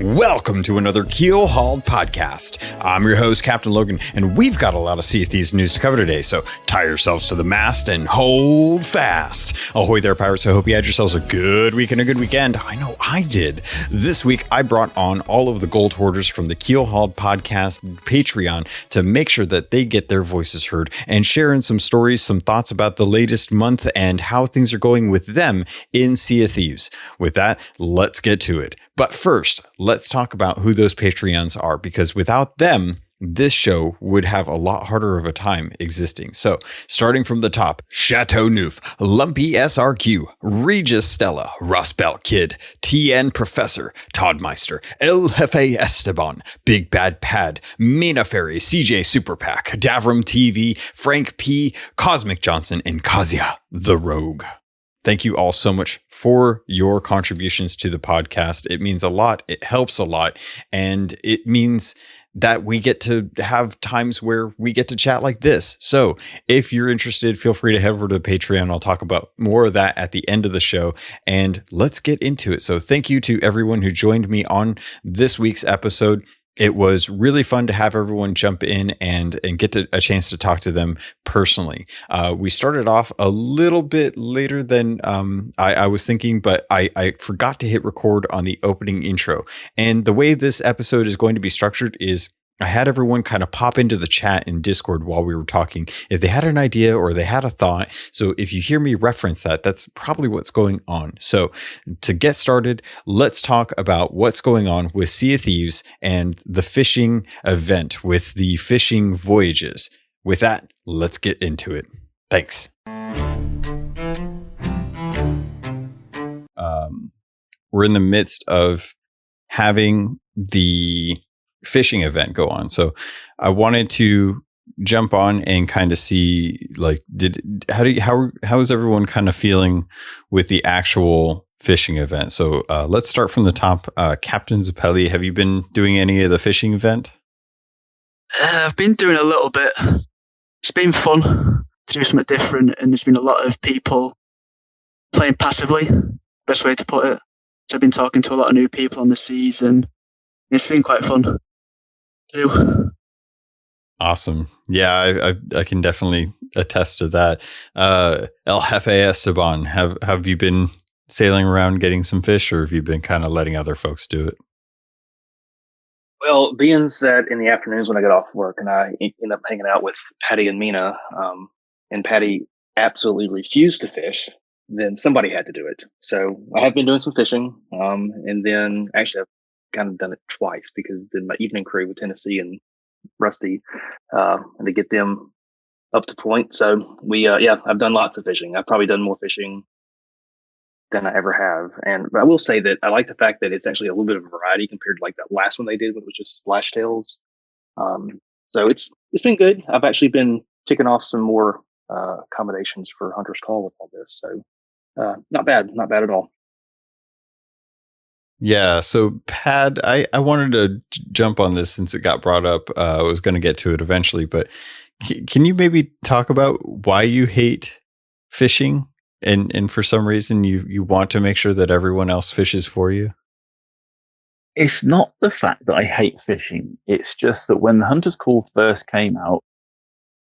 Welcome to another Keelhauled podcast. I'm your host, CaptainLogun, and we've got a lot of Sea of Thieves news to cover today, so tie yourselves to the mast and hold fast. Ahoy there, pirates. I hope you had yourselves a good week and a good weekend. I know I did. This week, I brought on all of the gold hoarders from the Keelhauled podcast Patreon to make sure that they get their voices heard and sharing some stories, some thoughts about the latest month and how things are going with them in Sea of Thieves. With that, let's get to it. But first, let's talk about who those Patreons are, because without them, this show would have a lot harder of a time existing. So, starting from the top, Chateau Neuf, Lumpy SRQ, Regis Stella, Rust Belt Kid, TN Professor, Toddmeister, El Jefe Esteban, Big Bad Pad, Mina Ferry, CJ Superpack, Davram TV, Frank P, Cosmic Johnson, and Kazia the Rogue. Thank you all so much for your contributions to the podcast. It means a lot. It helps a lot. And it means that we get to have times where we get to chat like this. So if you're interested, feel free to head over to Patreon. I'll talk about more of that at the end of the show. And let's get into it. So thank you to everyone who joined me on this week's episode. It was really fun to have everyone jump in and get a chance to talk to them personally. We started off a little bit later than I was thinking, but I forgot to hit record on the opening intro. And the way this episode is going to be structured is I had everyone kind of pop into the chat in Discord while we were talking if they had an idea or they had a thought. So if you hear me reference that, that's probably what's going on. So to get started, let's talk about what's going on with Sea of Thieves and the fishing event with the fishing voyages. With that, let's get into it. Thanks. We're in the midst of having the fishing event go on. So I wanted to jump on and kind of see, like, how is everyone kind of feeling with the actual fishing event? So let's start from the top. Captain Zappelli, have you been doing any of the fishing event? I've been doing a little bit. It's been fun to do something different, and there's been a lot of people playing passively, best way to put it. So I've been talking to a lot of new people on the seas, and it's been quite fun to do. Awesome. Yeah, I can definitely attest to that. El Jefe Esteban, have you been sailing around getting some fish, or have you been kind of letting other folks do it? Well, being that in the afternoons when I get off work and I end up hanging out with Patty and Mina, and Patty absolutely refused to fish, then somebody had to do it. So I have been doing some fishing, and then actually I've kind of done it twice because then my evening crew with Tennessee and Rusty, and to get them up to point. So I've done lots of fishing. I've probably done more fishing than I ever have. And I will say that I like the fact that it's actually a little bit of a variety compared to like that last one they did, which was just splash tails. So it's been good. I've actually been ticking off some more accommodations for Hunter's Call with all this. So not bad at all. Yeah, so Pad, I wanted to jump on this since it got brought up. I was going to get to it eventually, but can you maybe talk about why you hate fishing? And for some reason, you want to make sure that everyone else fishes for you? It's not the fact that I hate fishing. It's just that when the Hunter's Call first came out,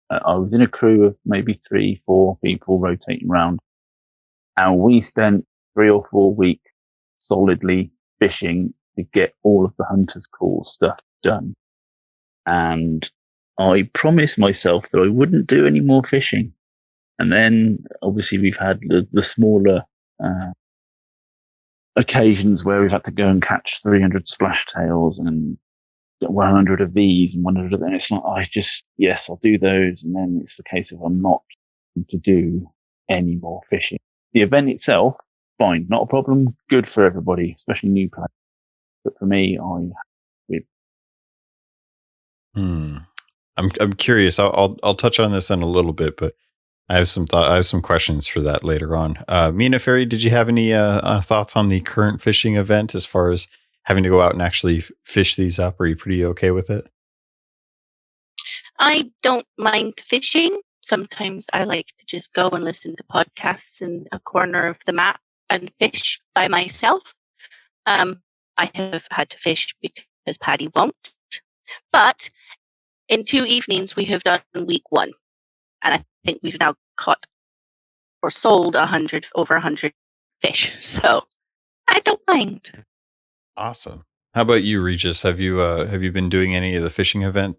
I was in a crew of maybe 3-4 people rotating around, and we spent 3 or 4 weeks solidly fishing to get all of the Hunter's Call stuff done. And I promised myself that I wouldn't do any more fishing. And then obviously we've had the smaller occasions where we've had to go and catch 300 splash tails and 100 of these and 100 of them. It's not, yes, I'll do those. And then it's the case of I'm not going to do any more fishing. The event itself, fine, not a problem, good for everybody, especially new players. But for me, I'm curious. I'll touch on this in a little bit, but I have some questions for that later on. Mina Ferry, did you have any thoughts on the current fishing event as far as having to go out and actually fish these up? Are you pretty okay with it? I don't mind fishing. Sometimes I like to just go and listen to podcasts in a corner of the map and fish by myself. I have had to fish because Paddy won't. But in 2 evenings, we have done week 1. And I think we've now caught or sold over 100 fish. So I don't mind. Awesome. How about you, Regis? Have you been doing any of the fishing event?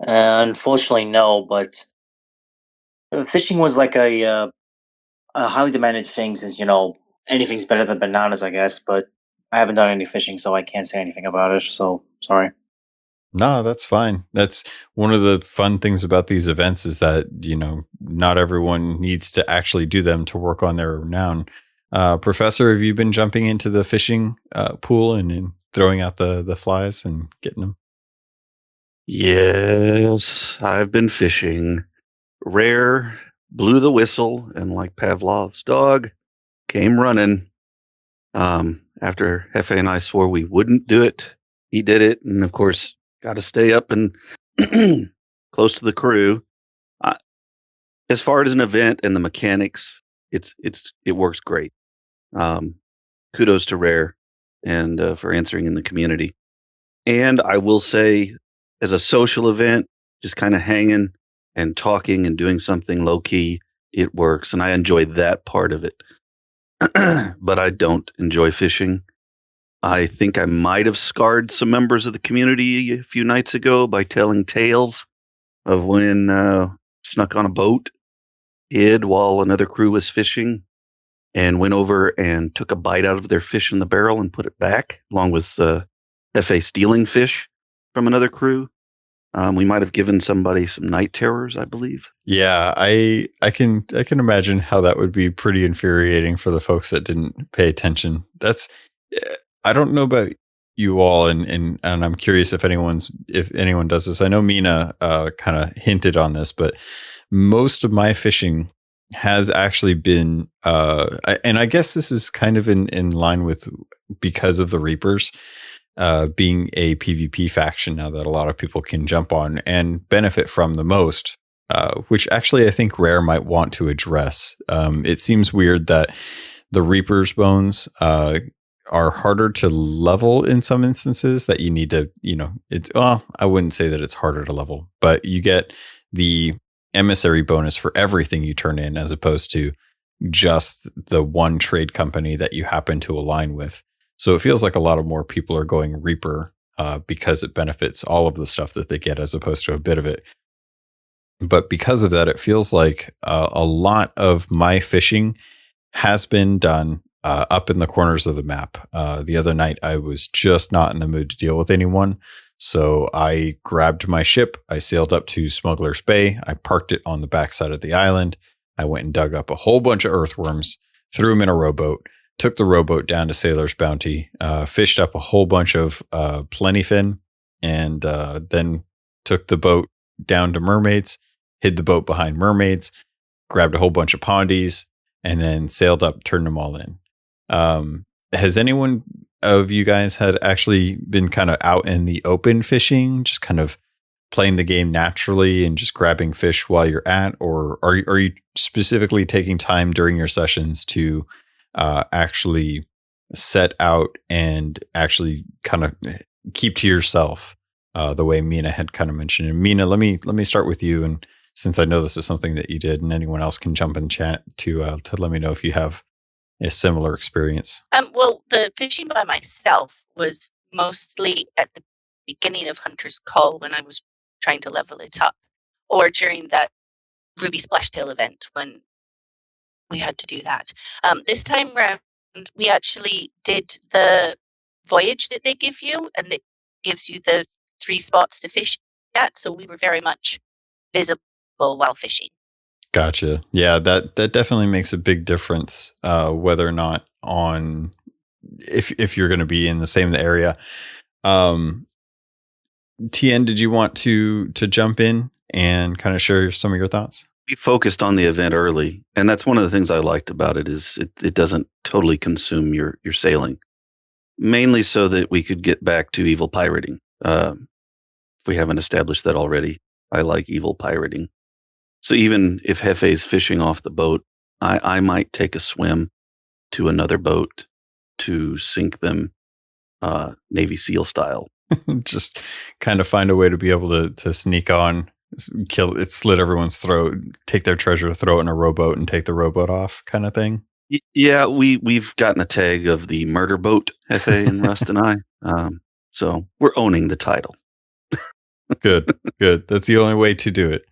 Unfortunately, no. But fishing was like a highly demanded thing, since anything's better than bananas, I guess. But I haven't done any fishing, so I can't say anything about it. So sorry. No, that's fine. That's one of the fun things about these events is that, not everyone needs to actually do them to work on their renown. Professor, have you been jumping into the fishing pool and throwing out the flies and getting them? Yes, I've been fishing. Rare blew the whistle, and like Pavlov's dog, came running. After Hefe and I swore we wouldn't do it, he did it, and of course, got to stay up and close to the crew. As far as an event and the mechanics, it works great. Kudos to Rare and for answering in the community. And I will say, as a social event, just kind of hanging and talking and doing something low key, it works, and I enjoy that part of it. But I don't enjoy fishing. I think I might have scarred some members of the community a few nights ago by telling tales of when snuck on a boat, hid while another crew was fishing, and went over and took a bite out of their fish in the barrel and put it back, along with Hefe stealing fish from another crew. We might have given somebody some night terrors, I believe. Yeah, I can imagine how that would be pretty infuriating for the folks that didn't pay attention. I don't know about you all, and I'm curious if anyone does this. I know Mina kind of hinted on this, but most of my fishing has actually been, and I guess this is kind of in line with because of the Reapers. Being a PvP faction now that a lot of people can jump on and benefit from the most, which actually I think Rare might want to address. It seems weird that the Reaper's bones are harder to level in some instances, that you need to, I wouldn't say that it's harder to level, but you get the emissary bonus for everything you turn in, as opposed to just the one trade company that you happen to align with. So it feels like a lot of more people are going Reaper because it benefits all of the stuff that they get as opposed to a bit of it. But because of that, it feels like a lot of my fishing has been done up in the corners of the map. The other night, I was just not in the mood to deal with anyone. So I grabbed my ship. I sailed up to Smuggler's Bay. I parked it on the backside of the island. I went and dug up a whole bunch of earthworms, threw them in a rowboat, took the rowboat down to Sailor's Bounty, fished up a whole bunch of plentyfin, and then took the boat down to Mermaids, hid the boat behind Mermaids, grabbed a whole bunch of pondies, and then sailed up, turned them all in. Has anyone of you guys had actually been kind of out in the open fishing, just kind of playing the game naturally and just grabbing fish while you're at, or are you specifically taking time during your sessions to actually set out and actually kind of keep to yourself the way Mina had kind of mentioned? And Mina, let me start with you, and since I know this is something that you did, and anyone else can jump in chat to let me know if you have a similar experience. Well, the fishing by myself was mostly at the beginning of Hunter's Call when I was trying to level it up, or during that Ruby Splashtail event when we had to do that. This time round, we actually did the voyage that they give you, and it gives you the 3 spots to fish at. So we were very much visible while fishing. Gotcha. Yeah, that definitely makes a big difference, whether or not on if you're going to be in the same area. TN, did you want to jump in and kind of share some of your thoughts? We focused on the event early, and that's one of the things I liked about it is it doesn't totally consume your sailing, mainly so that we could get back to evil pirating. If we haven't established that already, I like evil pirating. So even if Hefe's fishing off the boat, I might take a swim to another boat to sink them Navy SEAL style. Just kind of find a way to be able to sneak on, kill it, slit everyone's throat, take their treasure, throw it in a rowboat, and take the rowboat off, kind of thing. Yeah, we've gotten a tag of the murder boat, Hefe and Rust and I. So we're owning the title. Good. That's the only way to do it.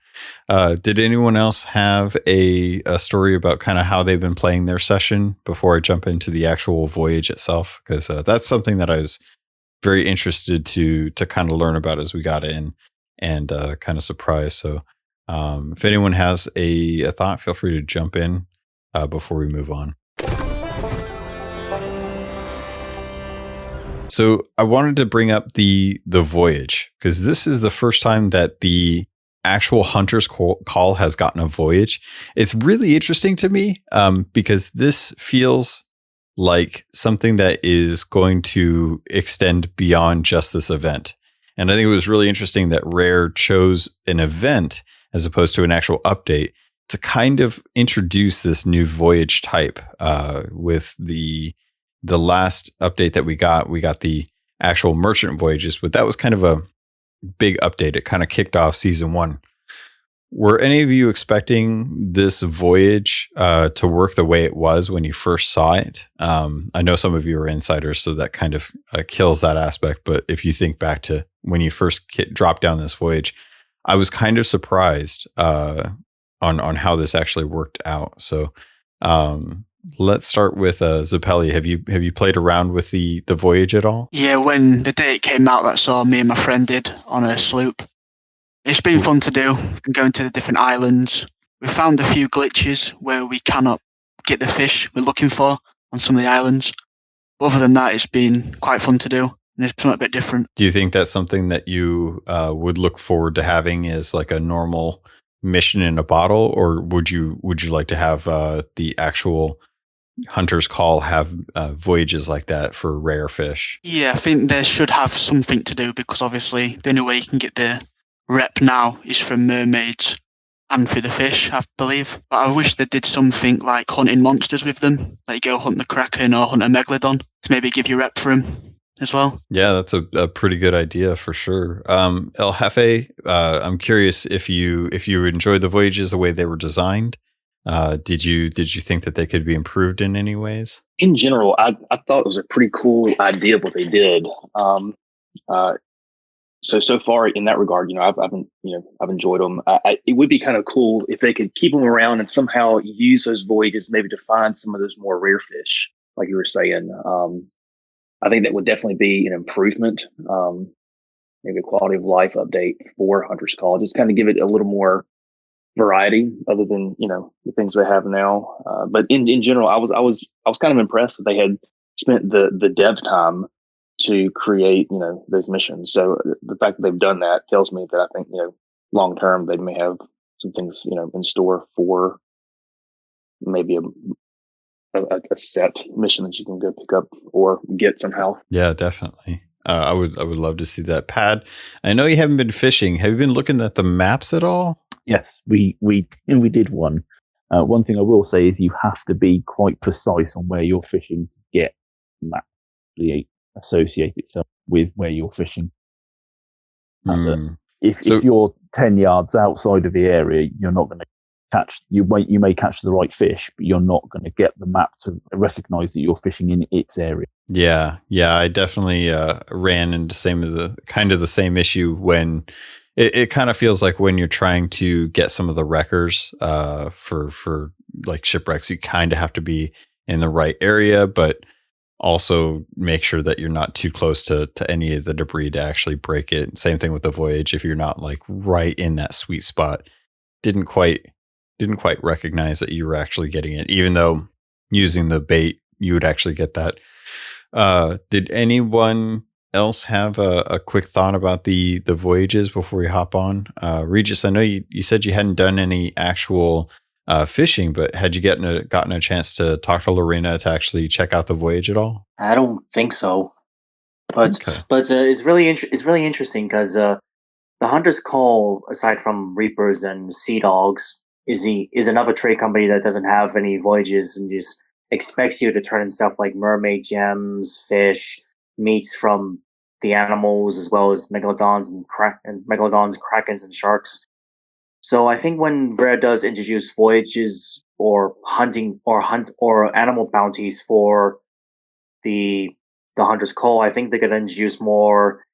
Did anyone else have a story about kind of how they've been playing their session before I jump into the actual voyage itself? Because that's something that I was very interested to kind of learn about as we got in, and kind of surprised. So if anyone has a thought, feel free to jump in before we move on. So I wanted to bring up the voyage, because this is the first time that the actual Hunter's Call has gotten a voyage. It's really interesting to me because this feels like something that is going to extend beyond just this event. And I think it was really interesting that Rare chose an event as opposed to an actual update to kind of introduce this new voyage type. With the last update that we got the actual merchant voyages, but that was kind of a big update. It kind of kicked off season 1. Were any of you expecting this voyage to work the way it was when you first saw it? I know some of you are insiders, so that kind of kills that aspect. But if you think back to when you first dropped down this voyage, I was kind of surprised on how this actually worked out. So let's start with Zappelli. Have you played around with the voyage at all? Yeah, when the day it came out, that's all me and my friend did on a sloop. It's been fun to do, going to the different islands. We found a few glitches where we cannot get the fish we're looking for on some of the islands. Other than that, it's been quite fun to do, and it's something a bit different. Do you think that's something that you would look forward to having as like a normal mission in a bottle, or would you like to have the actual Hunter's Call have voyages like that for rare fish? Yeah, I think they should have something to do, because obviously the only way you can get the rep now is from mermaids and through the fish, I believe. But I wish they did something like hunting monsters with them, like you go hunt the Kraken or hunt a Megalodon to maybe give you rep for him as well. Yeah, that's a pretty good idea for sure. El Jefe, I'm curious if you enjoyed the voyages the way they were designed. Did you think that they could be improved in any ways? In general, I thought it was a pretty cool idea what they did. So far in that regard, I've enjoyed them. It would be kind of cool if they could keep them around and somehow use those voyages maybe to find some of those more rare fish, like you were saying. I think that would definitely be an improvement, maybe a quality of life update for Hunter's Call. Just kind of give it a little more variety other than the things they have now. But in general, I was kind of impressed that they had spent the dev time to create those missions. So the fact that they've done that tells me that I think long term they may have some things in store for maybe a set mission that you can go pick up or get somehow. Yeah, definitely. I would love to see that. Pad, I know you haven't been fishing. Have you been looking at the maps at all? Yes, we did one. One thing I will say is you have to be quite precise on where you're fishing to get the map to associate itself with where you're fishing. If you're 10 yards outside of the area, you're not going to catch. You may catch the right fish, but you're not going to get the map to recognize that you're fishing in its area. Yeah. I definitely ran into the same issue when it kind of feels like when you're trying to get some of the wreckers for like shipwrecks, you kind of have to be in the right area, but also make sure that you're not too close to any of the debris to actually break it. Same thing with the voyage. If you're not like right in that sweet spot, didn't quite recognize that you were actually getting it, even though using the bait, you would actually get that. Did anyone else have a quick thought about the voyages before we hop on? Regis, I know you said you hadn't done any actual fishing, but had you gotten a chance to talk to Lorena to actually check out the voyage at all? I don't think so, but Okay. It's really interesting because the Hunter's Call, aside from Reapers and Sea Dogs, is another trade company that doesn't have any voyages and just expects you to turn in stuff like mermaid gems, fish, meats from the animals, as well as megalodons and krakens, and sharks. So I think when Rare does introduce voyages or hunting or animal bounties for the Hunter's Call, I think they're gonna introduce more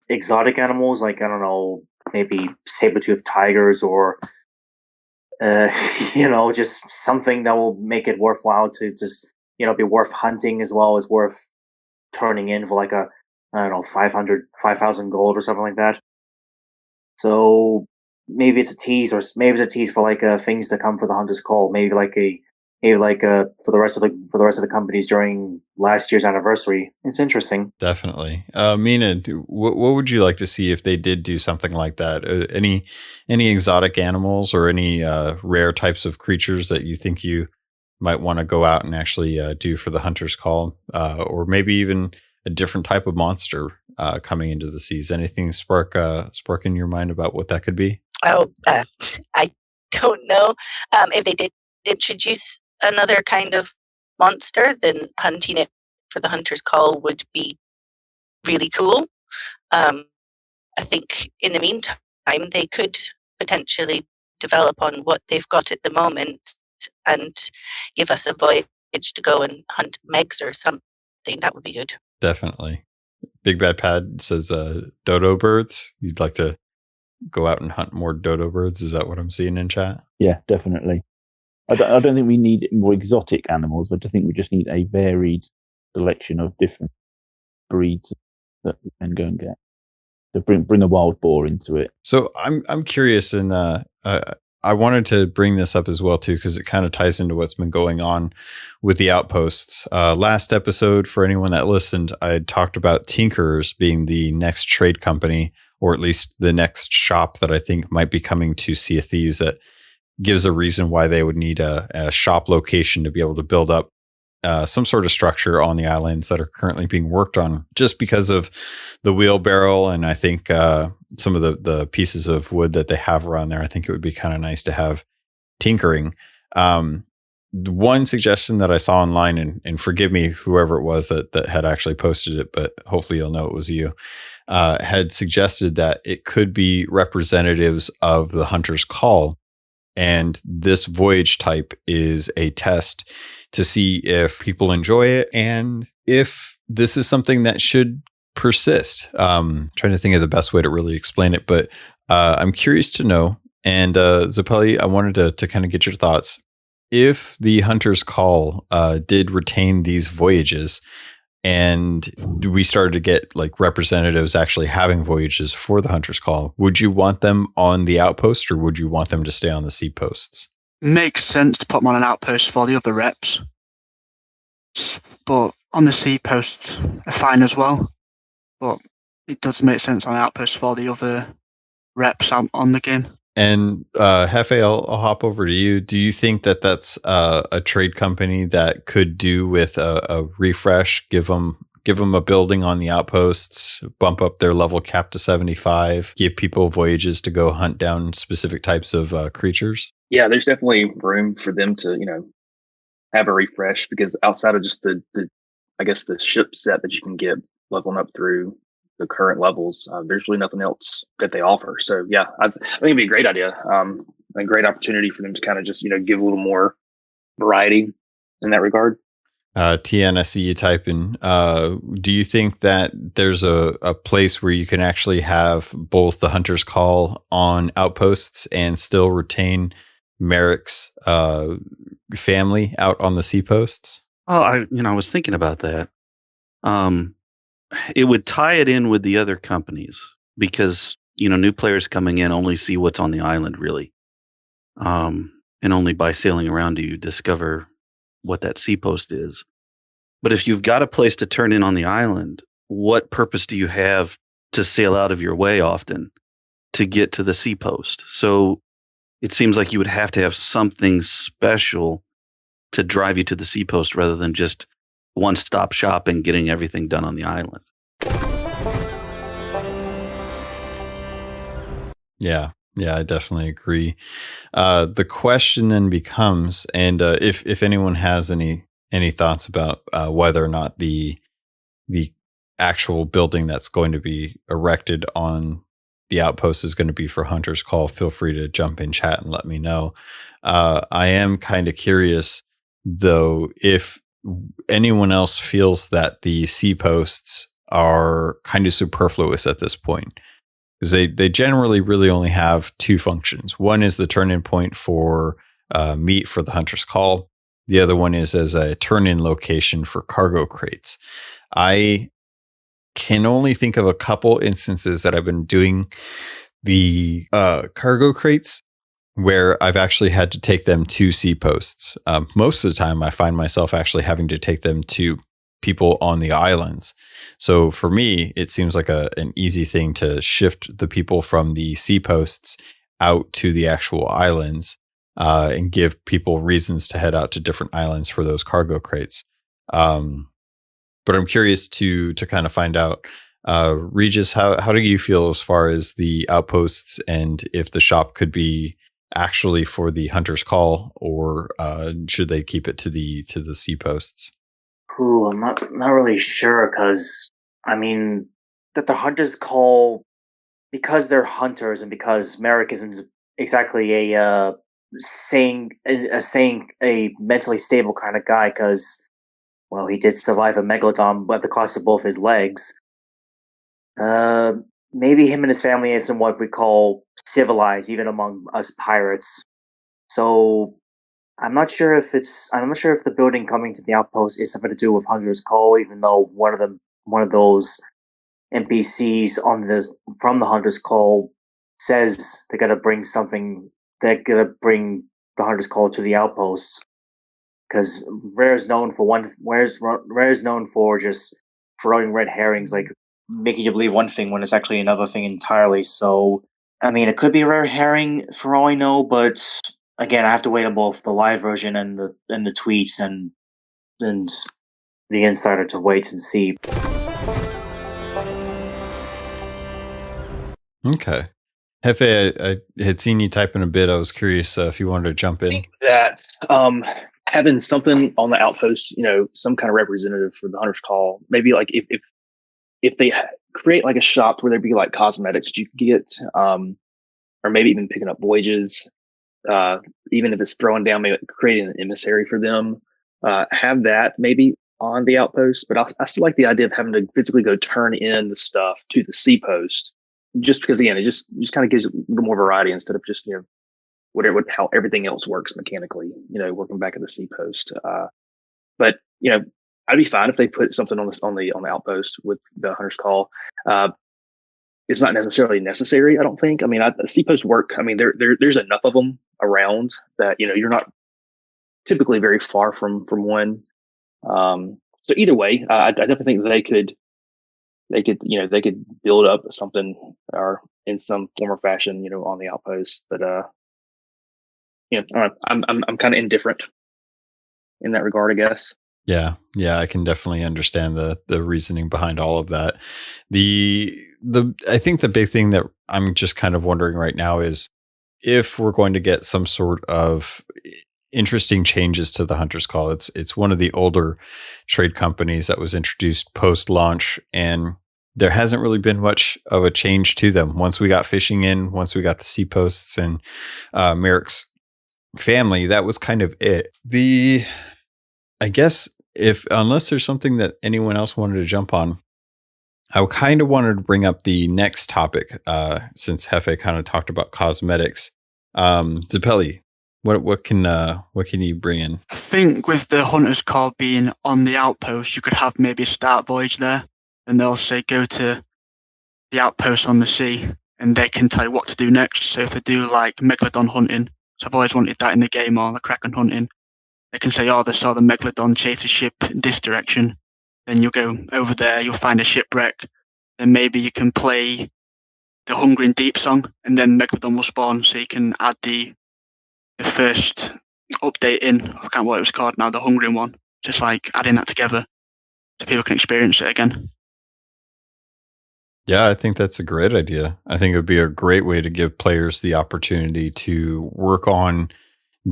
exotic animals, like, I don't know, maybe saber-toothed tigers, or just something that will make it worthwhile to just, be worth hunting, as well as worth turning in for like a, I don't know, 5,000 gold or something like that. So maybe it's a tease, or maybe it's a tease for like things to come for the Hunter's Call. Maybe for the rest of the companies during last year's anniversary. It's interesting. Definitely. Mina, what would you like to see if they did do something like that? Any exotic animals or any rare types of creatures that you think you might want to go out and actually do for the Hunter's Call, or maybe even a different type of monster coming into the seas? Anything spark in your mind about what that could be? Oh, I don't know. If they did introduce another kind of monster, then hunting it for the Hunter's Call would be really cool. I think in the meantime, they could potentially develop on what they've got at the moment and give us a voyage to go and hunt megs or something. That would be good. Definitely. Big Bad Pad says dodo birds. You'd like to go out and hunt more dodo birds? Is that what I'm seeing in chat? Yeah, definitely. I don't think we need more exotic animals. I just think we just need a varied selection of different breeds that we can go and get. So bring a wild boar into it. So I'm curious, and I wanted to bring this up as well too, because it kind of ties into what's been going on with the outposts. Last episode, for anyone that listened, I had talked about Tinkerers being the next trade company, or at least the next shop that I think might be coming to Sea of Thieves, that gives a reason why they would need a shop location to be able to build up some sort of structure on the islands that are currently being worked on, just because of the wheelbarrow. And I think some of the pieces of wood that they have around there, I think it would be kind of nice to have tinkering. One suggestion that I saw online, and forgive me, whoever it was that had actually posted it, but hopefully you'll know it was you, had suggested that it could be representatives of the Hunter's Call. And this voyage type is a test to see if people enjoy it and if this is something that should persist. Trying to think of the best way to really explain it, but I'm curious to know. And Zappelli, I wanted to kind of get your thoughts. If the Hunter's Call did retain these voyages, and we started to get like representatives actually having voyages for the Hunter's Call, would you want them on the outpost, or would you want them to stay on the sea posts? Makes sense to put them on an outpost for the other reps, but on the sea posts are fine as well. But it does make sense on outpost for the other reps on the game. And Hefe, I'll hop over to you. Do you think that that's a trade company that could do with a refresh? Give them a building on the outposts, bump up their level cap to 75, give people voyages to go hunt down specific types of creatures? Yeah, there's definitely room for them to, have a refresh, because outside of just the ship set that you can get leveling up through the current levels, there's really nothing else that they offer. So yeah, I think it'd be a great idea, a great opportunity for them to kind of just, give a little more variety in that regard. TNSE type in. Do you think that there's a place where you can actually have both the Hunter's Call on outposts and still retain Merrick's family out on the sea posts? Oh, I was thinking about that. It would tie it in with the other companies, because new players coming in only see what's on the island, really, and only by sailing around do you discover what that sea post is. But if you've got a place to turn in on the island, what purpose do you have to sail out of your way often to get to the sea post? So it seems like you would have to have something special to drive you to the sea post, rather than just one-stop shopping, getting everything done on the island. Yeah, I definitely agree. The question then becomes, and if anyone has any thoughts about whether or not the actual building that's going to be erected on the outpost is going to be for Hunter's Call, feel free to jump in chat and let me know. I am kind of curious, though, if anyone else feels that the C posts are kind of superfluous at this point, because they generally really only have two functions. One is the turn-in point for meat for the Hunter's Call. The other one is as a turn-in location for cargo crates. I can only think of a couple instances that I've been doing the cargo crates where I've actually had to take them to C posts. Most of the time, I find myself actually having to take them to people on the islands. So for me, it seems like an easy thing to shift the people from the C posts out to the actual islands and give people reasons to head out to different islands for those cargo crates. But I'm curious to kind of find out, Regis, how do you feel as far as the outposts and if the shop could be actually for the Hunter's Call, or should they keep it to the C posts? Ooh, I'm not really sure, because I mean that the Hunter's Call, because they're hunters and because Merrick isn't exactly a mentally stable kind of guy, because well, he did survive a megalodon at the cost of both his legs. Maybe him and his family isn't what we call civilized, even among us pirates. So I'm not sure if the building coming to the outpost is something to do with Hunter's Call, even though one of those NPCs from the Hunter's Call says they're gonna bring the Hunter's Call to the outposts. Because Rare is known for just throwing red herrings, like making you believe one thing when it's actually another thing entirely. So, I mean, it could be a red herring for all I know, but again, I have to wait on both the live version and the tweets and the insider to wait and see. Okay. Hefe, I had seen you type in a bit. I was curious if you wanted to jump in. That having something on the outpost, some kind of representative for the Hunter's Call, maybe like if they create like a shop where there'd be like cosmetics that you could get, or maybe even picking up Voyages, even if it's throwing down, maybe creating an emissary for them, have that maybe on the outpost. But I still like the idea of having to physically go turn in the stuff to the C post, just because again, it just kind of gives a little more variety instead of just how everything else works mechanically, working back at the C post. But I'd be fine if they put something on the outpost with the Hunter's Call. It's not necessarily necessary, I don't think. I mean, the C post work. I mean, there's enough of them around that you're not typically very far from one. So either way, I definitely think they could build up something or in some form or fashion, on the outpost. But I'm kind of indifferent in that regard, I guess. Yeah, I can definitely understand the reasoning behind all of that. I think the big thing that I'm just kind of wondering right now is if we're going to get some sort of interesting changes to the Hunter's Call. It's one of the older trade companies that was introduced post launch, and there hasn't really been much of a change to them. Once we got fishing in, once we got the C posts and Merrick's family, that was kind of it. I guess unless there's something that anyone else wanted to jump on, I kind of wanted to bring up the next topic, since Hefe kind of talked about cosmetics. Zappelli, what can you bring in? I think with the Hunter's Call being on the outpost, you could have maybe a start voyage there, and they'll say go to the outpost on the sea, and they can tell you what to do next. So if they do like Megalodon hunting, so I've always wanted that in the game, or the Kraken hunting, they can say, they saw the Megalodon chase a ship in this direction. Then you'll go over there, you'll find a shipwreck. Then maybe you can play the Hungry and Deep song, and then Megalodon will spawn. So you can add the first update in. I can't remember what it was called now, the Hungry one. Just like adding that together so people can experience it again. Yeah, I think that's a great idea. I think it would be a great way to give players the opportunity to work on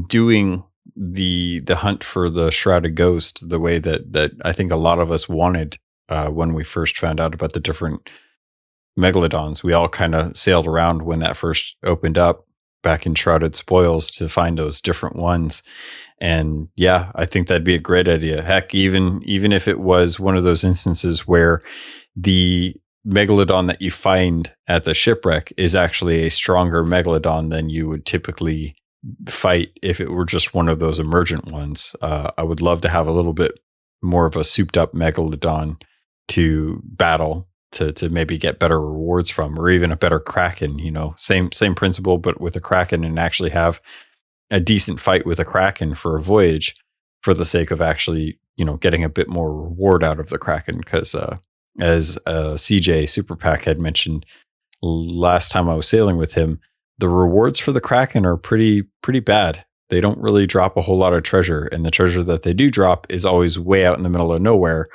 doing the hunt for the shrouded ghost the way that I think a lot of us wanted when we first found out about the different megalodons. We all kind of sailed around when that first opened up back in Shrouded Spoils to find those different ones. And yeah, I think that'd be a great idea. Heck, even if it was one of those instances where the megalodon that you find at the shipwreck is actually a stronger megalodon than you would typically fight if it were just one of those emergent ones. I would love to have a little bit more of a souped up megalodon to battle to maybe get better rewards from, or even a better kraken. Same principle, but with a kraken, and actually have a decent fight with a kraken for a voyage, for the sake of actually getting a bit more reward out of the kraken. Because as CJ Super Pack had mentioned last time I was sailing with him, the rewards for the kraken are pretty bad. They don't really drop a whole lot of treasure, and the treasure that they do drop is always way out in the middle of nowhere,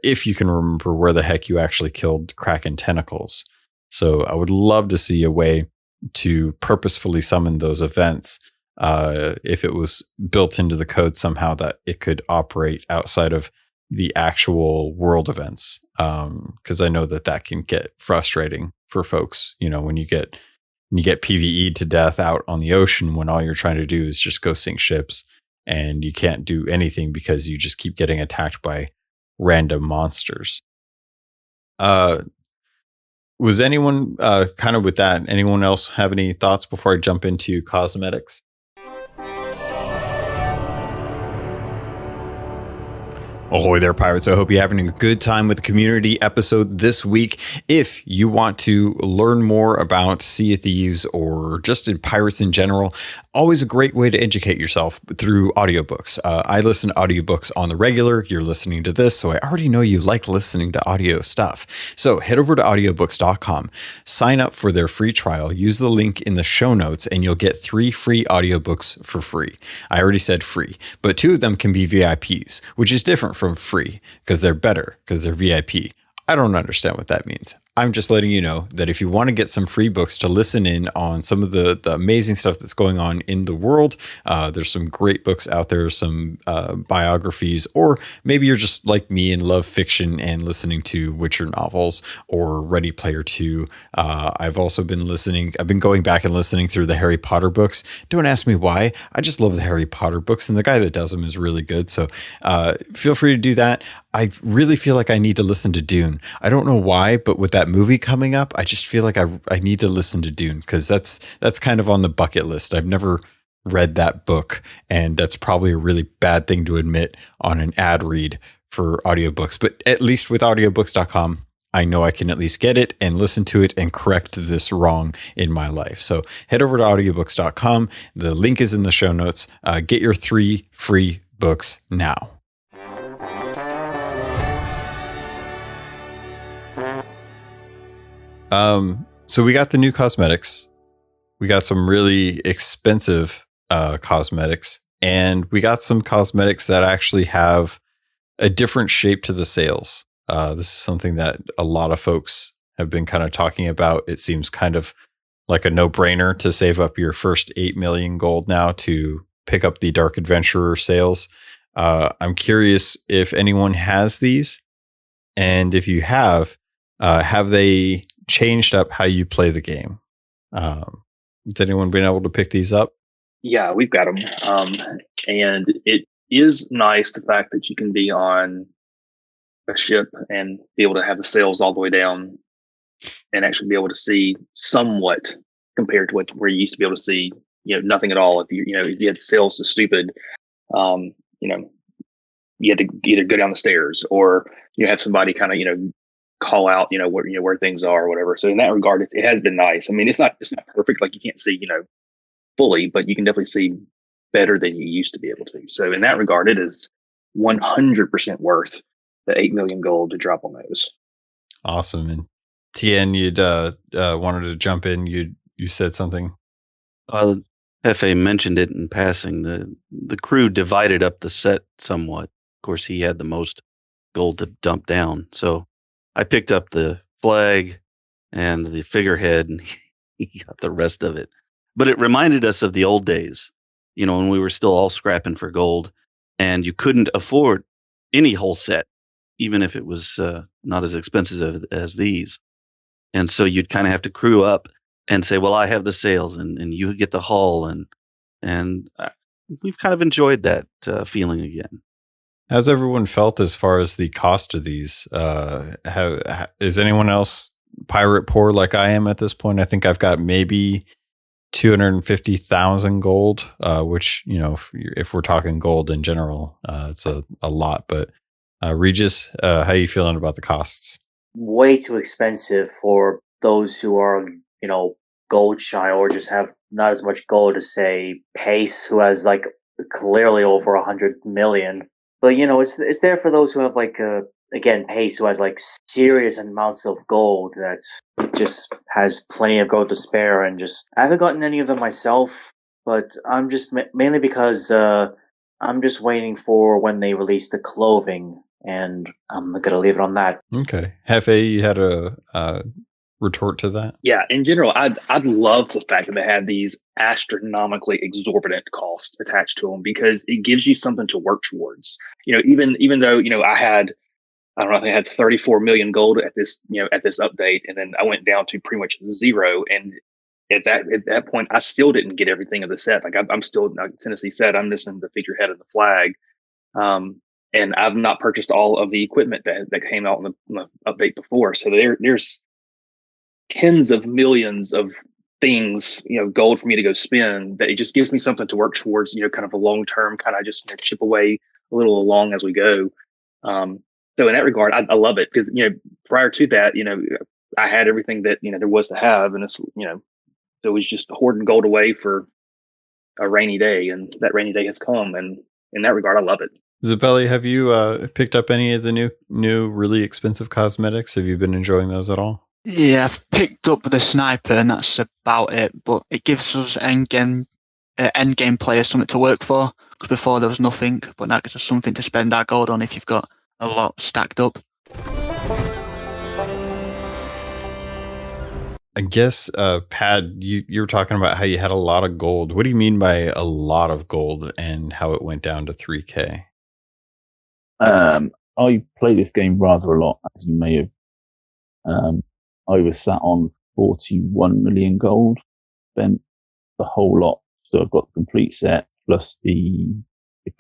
if you can remember where the heck you actually killed kraken tentacles. So I would love to see a way to purposefully summon those events, if it was built into the code somehow that it could operate outside of the actual world events. Because I know that can get frustrating for folks, when you get PvE'd to death out on the ocean when all you're trying to do is just go sink ships, and you can't do anything because you just keep getting attacked by random monsters. Was anyone kind of with that? Anyone else have any thoughts before I jump into cosmetics? Ahoy there, pirates. I hope you're having a good time with the community episode this week. If you want to learn more about Sea of Thieves or just in pirates in general, always a great way to educate yourself through audiobooks. I listen to audiobooks on the regular. You're listening to this, so I already know you like listening to audio stuff. So head over to audiobooks.com, sign up for their free trial, use the link in the show notes, and you'll get 3 free audiobooks for free. I already said free, but 2 of them can be VIPs, which is different from free because they're better because they're VIP. I don't understand what that means. I'm just letting you know that if you want to get some free books to listen in on some of the amazing stuff that's going on in the world, there's some great books out there, some biographies, or maybe you're just like me and love fiction and listening to Witcher novels or Ready Player 2. I've been going back and listening through the Harry Potter books. Don't ask me why. I just love the Harry Potter books, and the guy that does them is really good. So feel free to do that. I really feel like I need to listen to Dune. I don't know why, but with that movie coming up, I just feel like I need to listen to Dune, because that's kind of on the bucket list. I've never read that book, and that's probably a really bad thing to admit on an ad read for audiobooks. But at least with audiobooks.com, I know I can at least get it and listen to it and correct this wrong in my life. So head over to audiobooks.com. The link is in the show notes. Get your 3 free books now. So we got the new cosmetics. We got some really expensive cosmetics, and we got some cosmetics that actually have a different shape to the sails. This is something that a lot of folks have been kind of talking about. It seems kind of like a no-brainer to save up your first 8 million gold now to pick up the Dark Adventurer sails. I'm curious if anyone has these, and if you have they changed up how you play the game? Has anyone been able to pick these up? Yeah, we've got them. And it is nice, the fact that you can be on a ship and be able to have the sails all the way down and actually be able to see somewhat, compared to where you used to be able to see, nothing at all. If you had sails so stupid, you had to either go down the stairs or have somebody kind of, call out, where things are or whatever. So in that regard, it has been nice. I mean, it's not perfect. Like, you can't see, fully, but you can definitely see better than you used to be able to. So in that regard, it is 100% worth the 8 million gold to drop on those. Awesome. And Tien, you'd wanted to jump in. You said something. Hefe mentioned it in passing. The crew divided up the set somewhat. Of course, he had the most gold to dump down. So I picked up the flag, and the figurehead, and he got the rest of it. But it reminded us of the old days, when we were still all scrapping for gold, and you couldn't afford any whole set, even if it was not as expensive as these. And so you'd kind of have to crew up and say, well, I have the sales, and you get the haul, and we've kind of enjoyed that feeling again. How's everyone felt as far as the cost of these? Is anyone else pirate poor like I am at this point? I think I've got maybe 250,000 gold, which, if we're talking gold in general, it's a lot. But Regis, how are you feeling about the costs? Way too expensive for those who are, gold shy or just have not as much gold as, say, Pace, who has like clearly over 100 million. But it's there for those who have like again, Pace, who has like serious amounts of gold that just has plenty of gold to spare, and just I haven't gotten any of them myself, but I'm just mainly because I'm just waiting for when they release the clothing, and I'm gonna leave it on that. Okay, Hefe, you had a retort to that? Yeah, in general, I'd love the fact that they have these astronomically exorbitant costs attached to them, because it gives you something to work towards. Even though I don't know, I think I had 34 million gold at this update, and then I went down to pretty much zero. And at that point, I still didn't get everything of the set. Like I'm still, like Tennessee said, I'm missing the figurehead and the flag, and I've not purchased all of the equipment that came out in the update before. So there's tens of millions of things, gold for me to go spend. That it just gives me something to work towards. Kind of a long term, kind of just chip away a little along as we go. So in that regard, I love it, because, prior to that, I had everything that, there was to have. And it's, so it was just hoarding gold away for a rainy day. And that rainy day has come. And in that regard, I love it. Zabelli, have you picked up any of the new really expensive cosmetics? Have you been enjoying those at all? Yeah, I've picked up the sniper, and that's about it. But it gives us end game players something to work for, because before there was nothing. But now it's just something to spend our gold on if you've got a lot stacked up. I guess, Pad, you were talking about how you had a lot of gold. What do you mean by a lot of gold, and how it went down to 3K? I play this game rather a lot, as you may have. I was sat on 41 million gold, spent the whole lot. So I've got the complete set plus the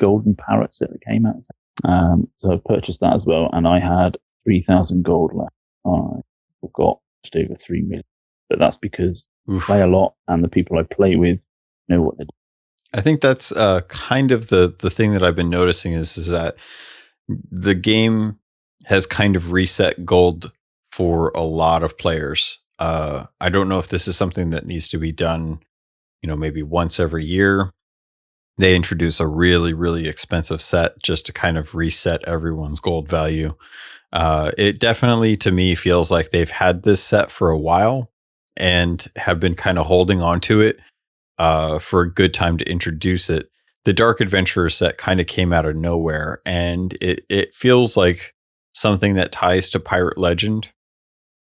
golden parrot set that came out. So I purchased that as well, and I had 3,000 gold left. I got just over 3 million, but that's because I play a lot, and the people I play with know what they're doing. I think that's kind of the thing that I've been noticing is that the game has kind of reset gold for a lot of players. I don't know if this is something that needs to be done, maybe once every year. They introduce a really, really expensive set just to kind of reset everyone's gold value. It definitely, to me, feels like they've had this set for a while and have been kind of holding on to it for a good time to introduce it. The Dark Adventurer set kind of came out of nowhere, and it feels like something that ties to Pirate Legend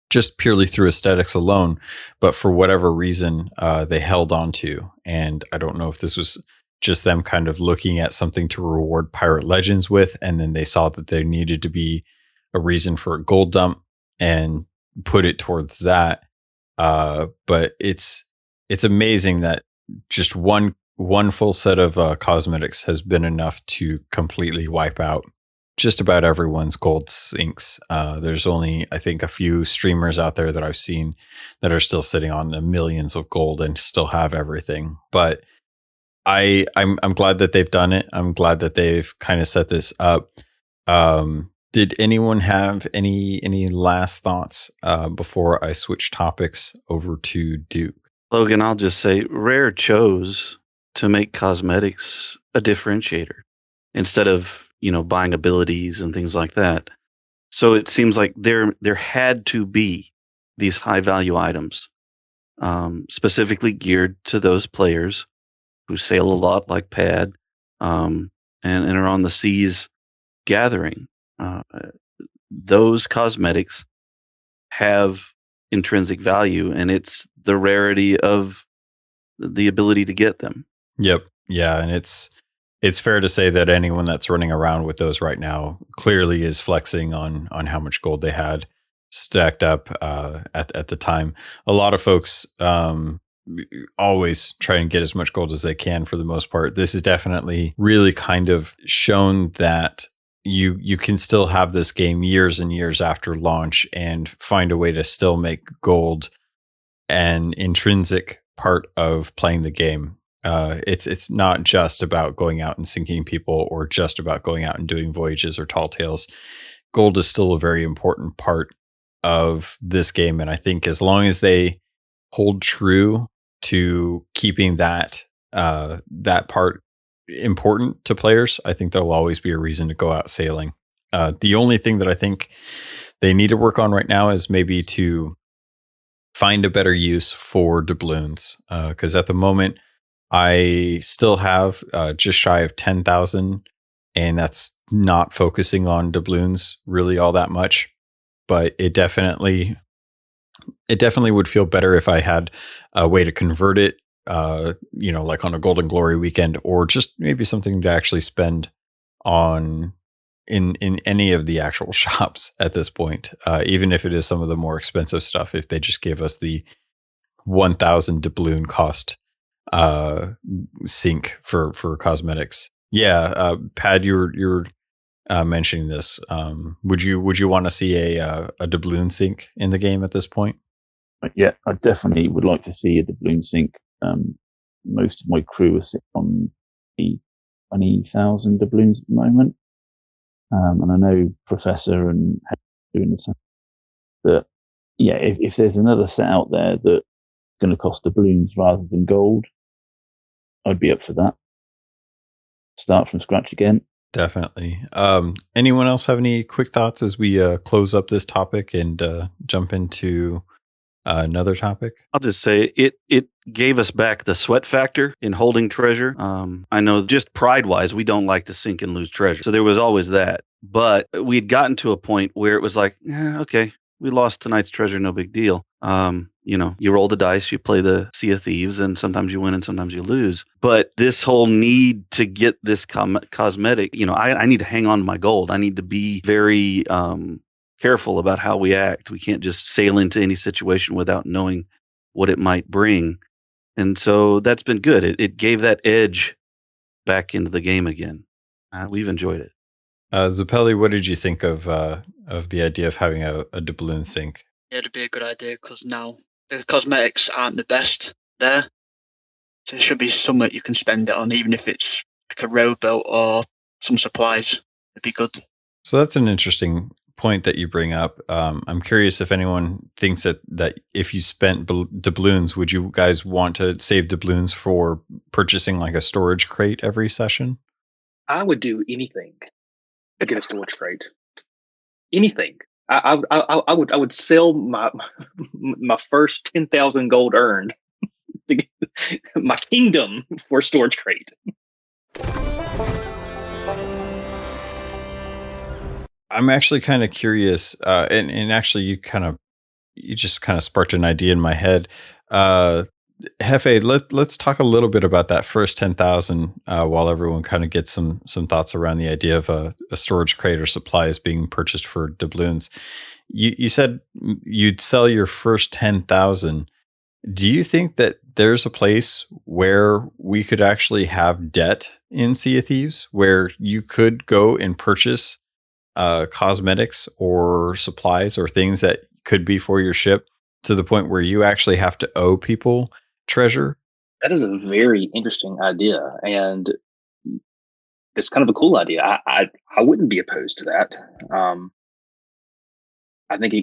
just purely through aesthetics alone, but for whatever reason, they held on to. And I don't know if this was just them kind of looking at something to reward Pirate Legends with, and then they saw that there needed to be a reason for a gold dump and put it towards that. But it's amazing that just one full set of cosmetics has been enough to completely wipe out just about everyone's gold sinks. There's only, I think, a few streamers out there that I've seen that are still sitting on the millions of gold and still have everything. But I'm glad that they've done it. I'm glad that they've kind of set this up. Did anyone have any last thoughts before I switch topics over to Duke? Logan, I'll just say Rare chose to make cosmetics a differentiator instead of, buying abilities and things like that. So it seems like there had to be these high value items, specifically geared to those players who sail a lot like Pad, and are on the seas gathering. Those cosmetics have intrinsic value, and it's the rarity of the ability to get them. Yep. Yeah, and it's fair to say that anyone that's running around with those right now clearly is flexing on how much gold they had stacked up at the time. A lot of folks always try and get as much gold as they can for the most part. This is definitely really kind of shown that you can still have this game years and years after launch and find a way to still make gold an intrinsic part of playing the game. It's not just about going out and sinking people or just about going out and doing voyages or tall tales. Gold is still a very important part of this game, and I think as long as they hold true to keeping that part important to players, I think there'll always be a reason to go out sailing. The only thing that I think they need to work on right now is maybe to find a better use for doubloons, because at the moment I still have just shy of 10,000, and that's not focusing on doubloons really all that much. But it definitely would feel better if I had a way to convert it, like on a Golden Glory weekend, or just maybe something to actually spend on in any of the actual shops at this point, even if it is some of the more expensive stuff. If they just gave us the 1,000 doubloon cost sink for cosmetics. Yeah, Pad, you're mentioning this. Would you want to see a doubloon sink in the game at this point? Yeah, I definitely would like to see a doubloon sink. Most of my crew are sitting on the 20,000 doubloons at the moment, and I know Professor and doing the same. That if there's another set out there that's going to cost doubloons rather than gold, I'd be up for that. Start from scratch again. Definitely. Anyone else have any quick thoughts as we close up this topic and jump into another topic? I'll just say it gave us back the sweat factor in holding treasure. I know just pride-wise, we don't like to sink and lose treasure. So there was always that. But we'd gotten to a point where it was like, okay, we lost tonight's treasure, no big deal. You roll the dice, you play the Sea of Thieves, and sometimes you win and sometimes you lose. But this whole need to get this cosmetic, I need to hang on to my gold. I need to be very careful about how we act. We can't just sail into any situation without knowing what it might bring. And so that's been good. It gave that edge back into the game again. We've enjoyed it. Zappelli, what did you think of the idea of having a doubloon sink? Yeah, it'd be a good idea because now the cosmetics aren't the best there. So it should be something you can spend it on, even if it's like a rowboat or some supplies. It'd be good. So that's an interesting point that you bring up. I'm curious if anyone thinks that if you spent doubloons, would you guys want to save doubloons for purchasing like a storage crate every session? I would do anything to get a storage crate. Anything. I would sell my first 10,000 gold earned, my kingdom, for a storage crate. I'm actually kind of curious, and actually you just kind of sparked an idea in my head. Hefe, let's talk a little bit about that first 10,000 while everyone kind of gets some thoughts around the idea of a storage crate or supplies being purchased for doubloons. You said you'd sell your first 10,000. Do you think that there's a place where we could actually have debt in Sea of Thieves where you could go and purchase cosmetics or supplies or things that could be for your ship to the point where you actually have to owe people treasure? That is a very interesting idea, and it's kind of a cool idea. I wouldn't be opposed to that. I think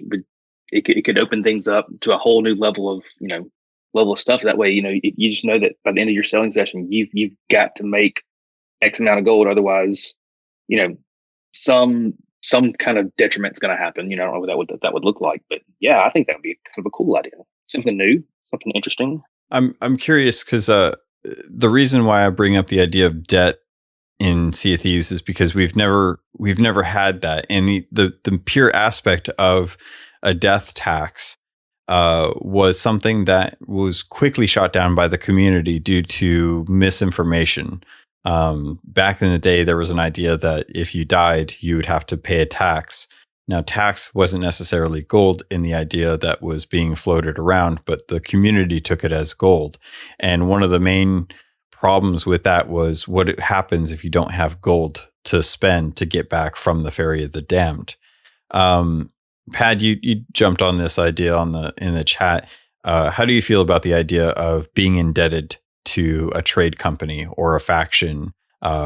it could open things up to a whole new level of stuff. That way, you just know that by the end of your selling session, you've got to make X amount of gold. Otherwise, some kind of detriment's going to happen. I don't know what that would look like, but yeah, I think that would be kind of a cool idea. Something new, something interesting. I'm curious because the reason why I bring up the idea of debt in Sea of Thieves is because we've never had that, and the pure aspect of a death tax was something that was quickly shot down by the community due to misinformation. Back in the day, there was an idea that if you died, you would have to pay a tax. Now, tax wasn't necessarily gold in the idea that was being floated around, but the community took it as gold. And one of the main problems with that was what happens if you don't have gold to spend to get back from the Ferry of the Damned. Pad, you jumped on this idea in the chat. How do you feel about the idea of being indebted to a trade company or a faction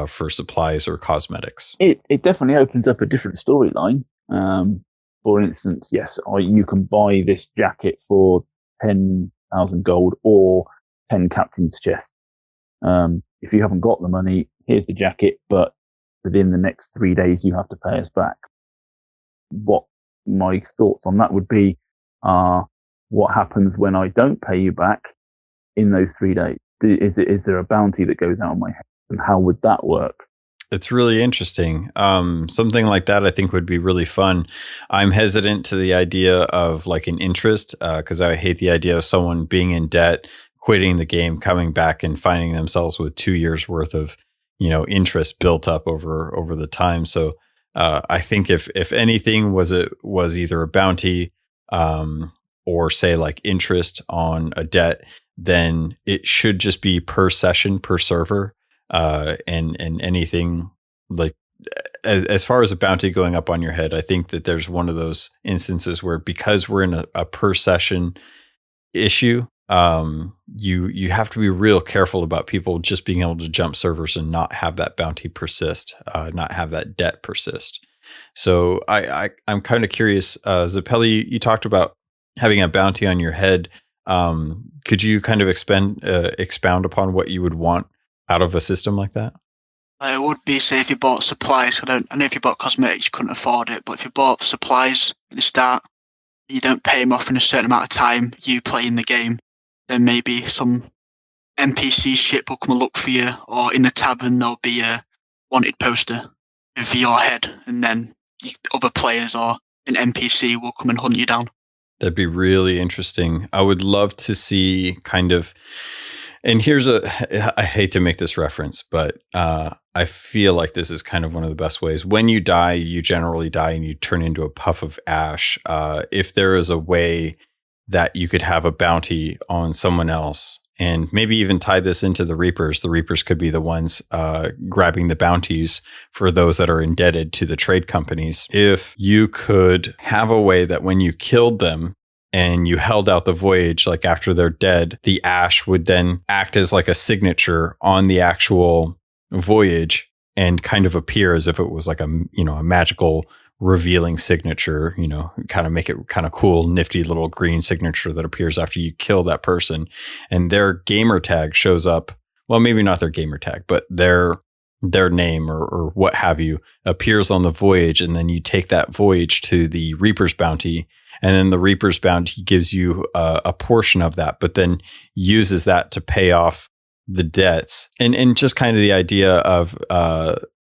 for supplies or cosmetics? It definitely opens up a different storyline. For instance, yes, you can buy this jacket for 10,000 gold or 10 captain's chests. If you haven't got the money, here's the jacket, but within the next 3 days, you have to pay us back. What my thoughts on that would be, what happens when I don't pay you back in those 3 days? Is there a bounty that goes out of my head, and how would that work? It's really interesting. Something like that I think would be really fun. I'm hesitant to the idea of like an interest because I hate the idea of someone being in debt, quitting the game, coming back and finding themselves with 2 years worth of, interest built up over the time. So I think if anything was either a bounty or say like interest on a debt, then it should just be per session, per server. And anything like as far as a bounty going up on your head, I think that there's one of those instances where because we're in a per session issue, you have to be real careful about people just being able to jump servers and not have that bounty persist, not have that debt persist. So I'm kind of curious, Zappelli, you talked about having a bounty on your head. Could you kind of expound upon what you would want out of a system like that? It would be, say, if you bought supplies. I know if you bought cosmetics, you couldn't afford it, but if you bought supplies at the start, you don't pay them off in a certain amount of time, you play in the game, then maybe some NPC ship will come and look for you, or in the tavern there'll be a wanted poster of your head, and then other players or an NPC will come and hunt you down. That'd be really interesting. I would love to see kind of, and I hate to make this reference, but I feel like this is kind of one of the best ways. When you die, you generally die and you turn into a puff of ash. If there is a way that you could have a bounty on someone else and maybe even tie this into the Reapers could be the ones grabbing the bounties for those that are indebted to the trade companies. If you could have a way that when you killed them, and you held out the voyage, like after they're dead, the ash would then act as like a signature on the actual voyage and kind of appear as if it was like a magical revealing signature, kind of make it kind of cool, nifty little green signature that appears after you kill that person. And their gamer tag shows up. Well, maybe not their gamer tag, but their name or what have you appears on the voyage. And then you take that voyage to the Reaper's bounty. And then the Reaper's bounty gives you a portion of that, but then uses that to pay off the debts. And just kind of the idea of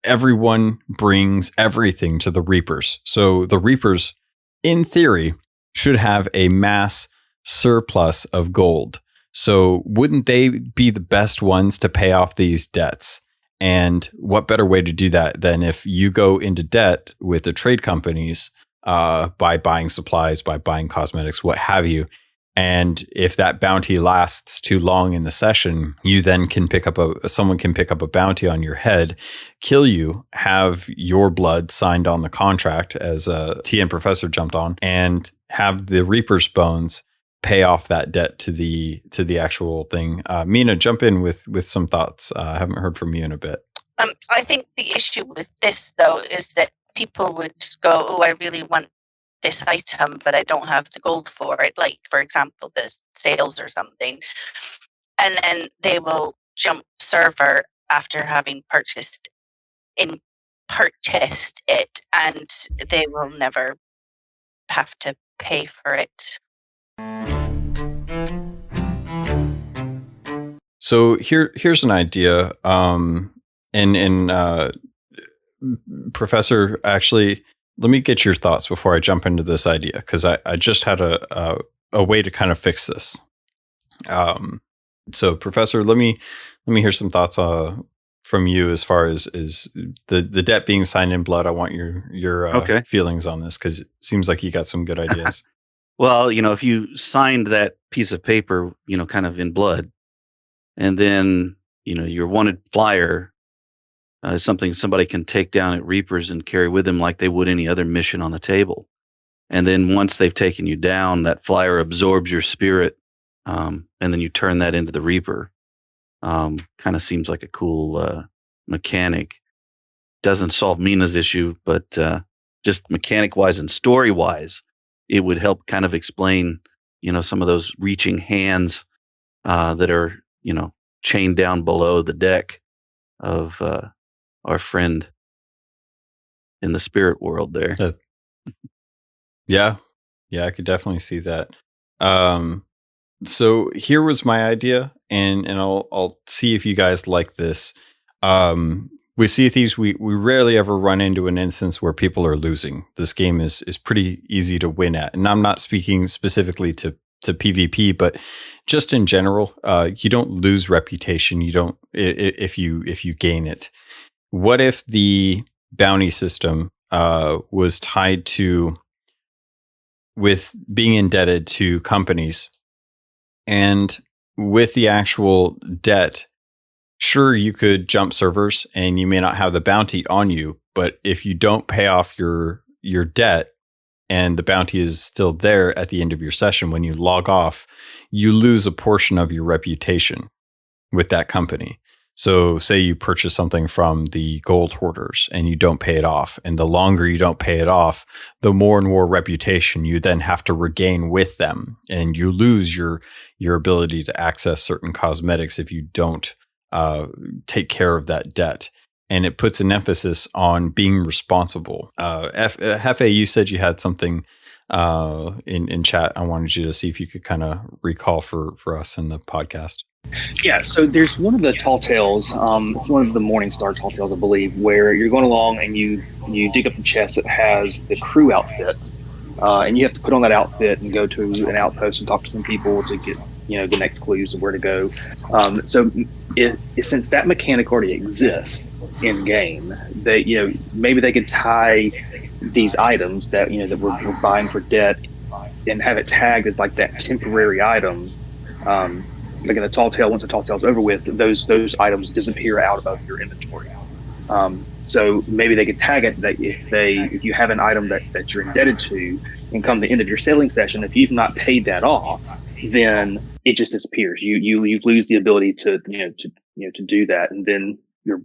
everyone brings everything to the Reapers. So the Reapers, in theory, should have a mass surplus of gold. So wouldn't they be the best ones to pay off these debts? And what better way to do that than if you go into debt with the trade companies by buying supplies, by buying cosmetics, what have you. And if that bounty lasts too long in the session, you then can someone can pick up a bounty on your head, kill you, have your blood signed on the contract as TN Professor jumped on, and have the Reaper's bones pay off that debt to the actual thing. Mina, jump in with some thoughts. I haven't heard from you in a bit. I think the issue with this, though, is that people would go, oh, I really want this item, but I don't have the gold for it. Like, for example, the sales or something. And then they will jump server after having purchased it, and they will never have to pay for it. So here's an idea. Professor, actually, let me get your thoughts before I jump into this idea, because I just had a a way to kind of fix this. So, Professor, let me hear some thoughts from you as far as the debt being signed in blood. I want your Okay. feelings on this, because it seems like you got some good ideas. Well, if you signed that piece of paper, kind of in blood, and then, your wanted flyer is something somebody can take down at Reapers and carry with them like they would any other mission on the table. And then once they've taken you down, that flyer absorbs your spirit, and then you turn that into the Reaper. Kind of seems like a cool mechanic. Doesn't solve Mina's issue, but just mechanic-wise and story-wise, it would help kind of explain, some of those reaching hands that are, chained down below the deck of our friend in the spirit world there. Yeah, I could definitely see that. So here was my idea, and I'll see if you guys like this. With Sea of Thieves, we rarely ever run into an instance where people are losing. This game is pretty easy to win at, and I'm not speaking specifically to PvP, but just in general. You don't lose reputation. You don't if you gain it. What if the bounty system was tied to with being indebted to companies, and with the actual debt? Sure, you could jump servers and you may not have the bounty on you, but if you don't pay off your debt and the bounty is still there at the end of your session, when you log off, you lose a portion of your reputation with that company. So say you purchase something from the gold hoarders and you don't pay it off, and the longer you don't pay it off, the more and more reputation you then have to regain with them, and you lose your ability to access certain cosmetics if you don't take care of that debt. And it puts an emphasis on being responsible. Hefe, you said you had something in chat. I wanted you to see if you could kind of recall for us in the podcast. Yeah, so there's one of the tall tales, it's one of the Morningstar tall tales, I believe, where you're going along and you dig up the chest that has the crew outfit, and you have to put on that outfit and go to an outpost and talk to some people to get the next clues of where to go. So since that mechanic already exists in game, they maybe they could tie these items that that we're buying for debt and have it tagged as like that temporary item. Like in a tall tale, once a tall tale's over with, those items disappear out of your inventory. So maybe they could tag it that if you have an item that you're indebted to, and come the end of your sailing session, if you've not paid that off, then it just disappears. You lose the ability to do that, and then you're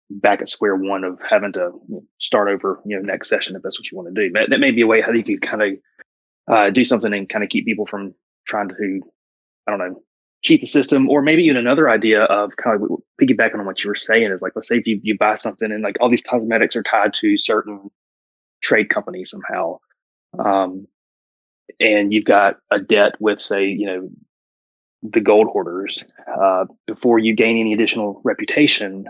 back at square one of having to start over next session if that's what you want to do. But that may be a way how you could kind of do something and kind of keep people from trying to, I don't know, cheat the system. Or maybe even another idea of kind of piggybacking on what you were saying is like, let's say if you buy something and like all these cosmetics are tied to certain trade companies somehow, and you've got a debt with, say, the gold hoarders, before you gain any additional reputation,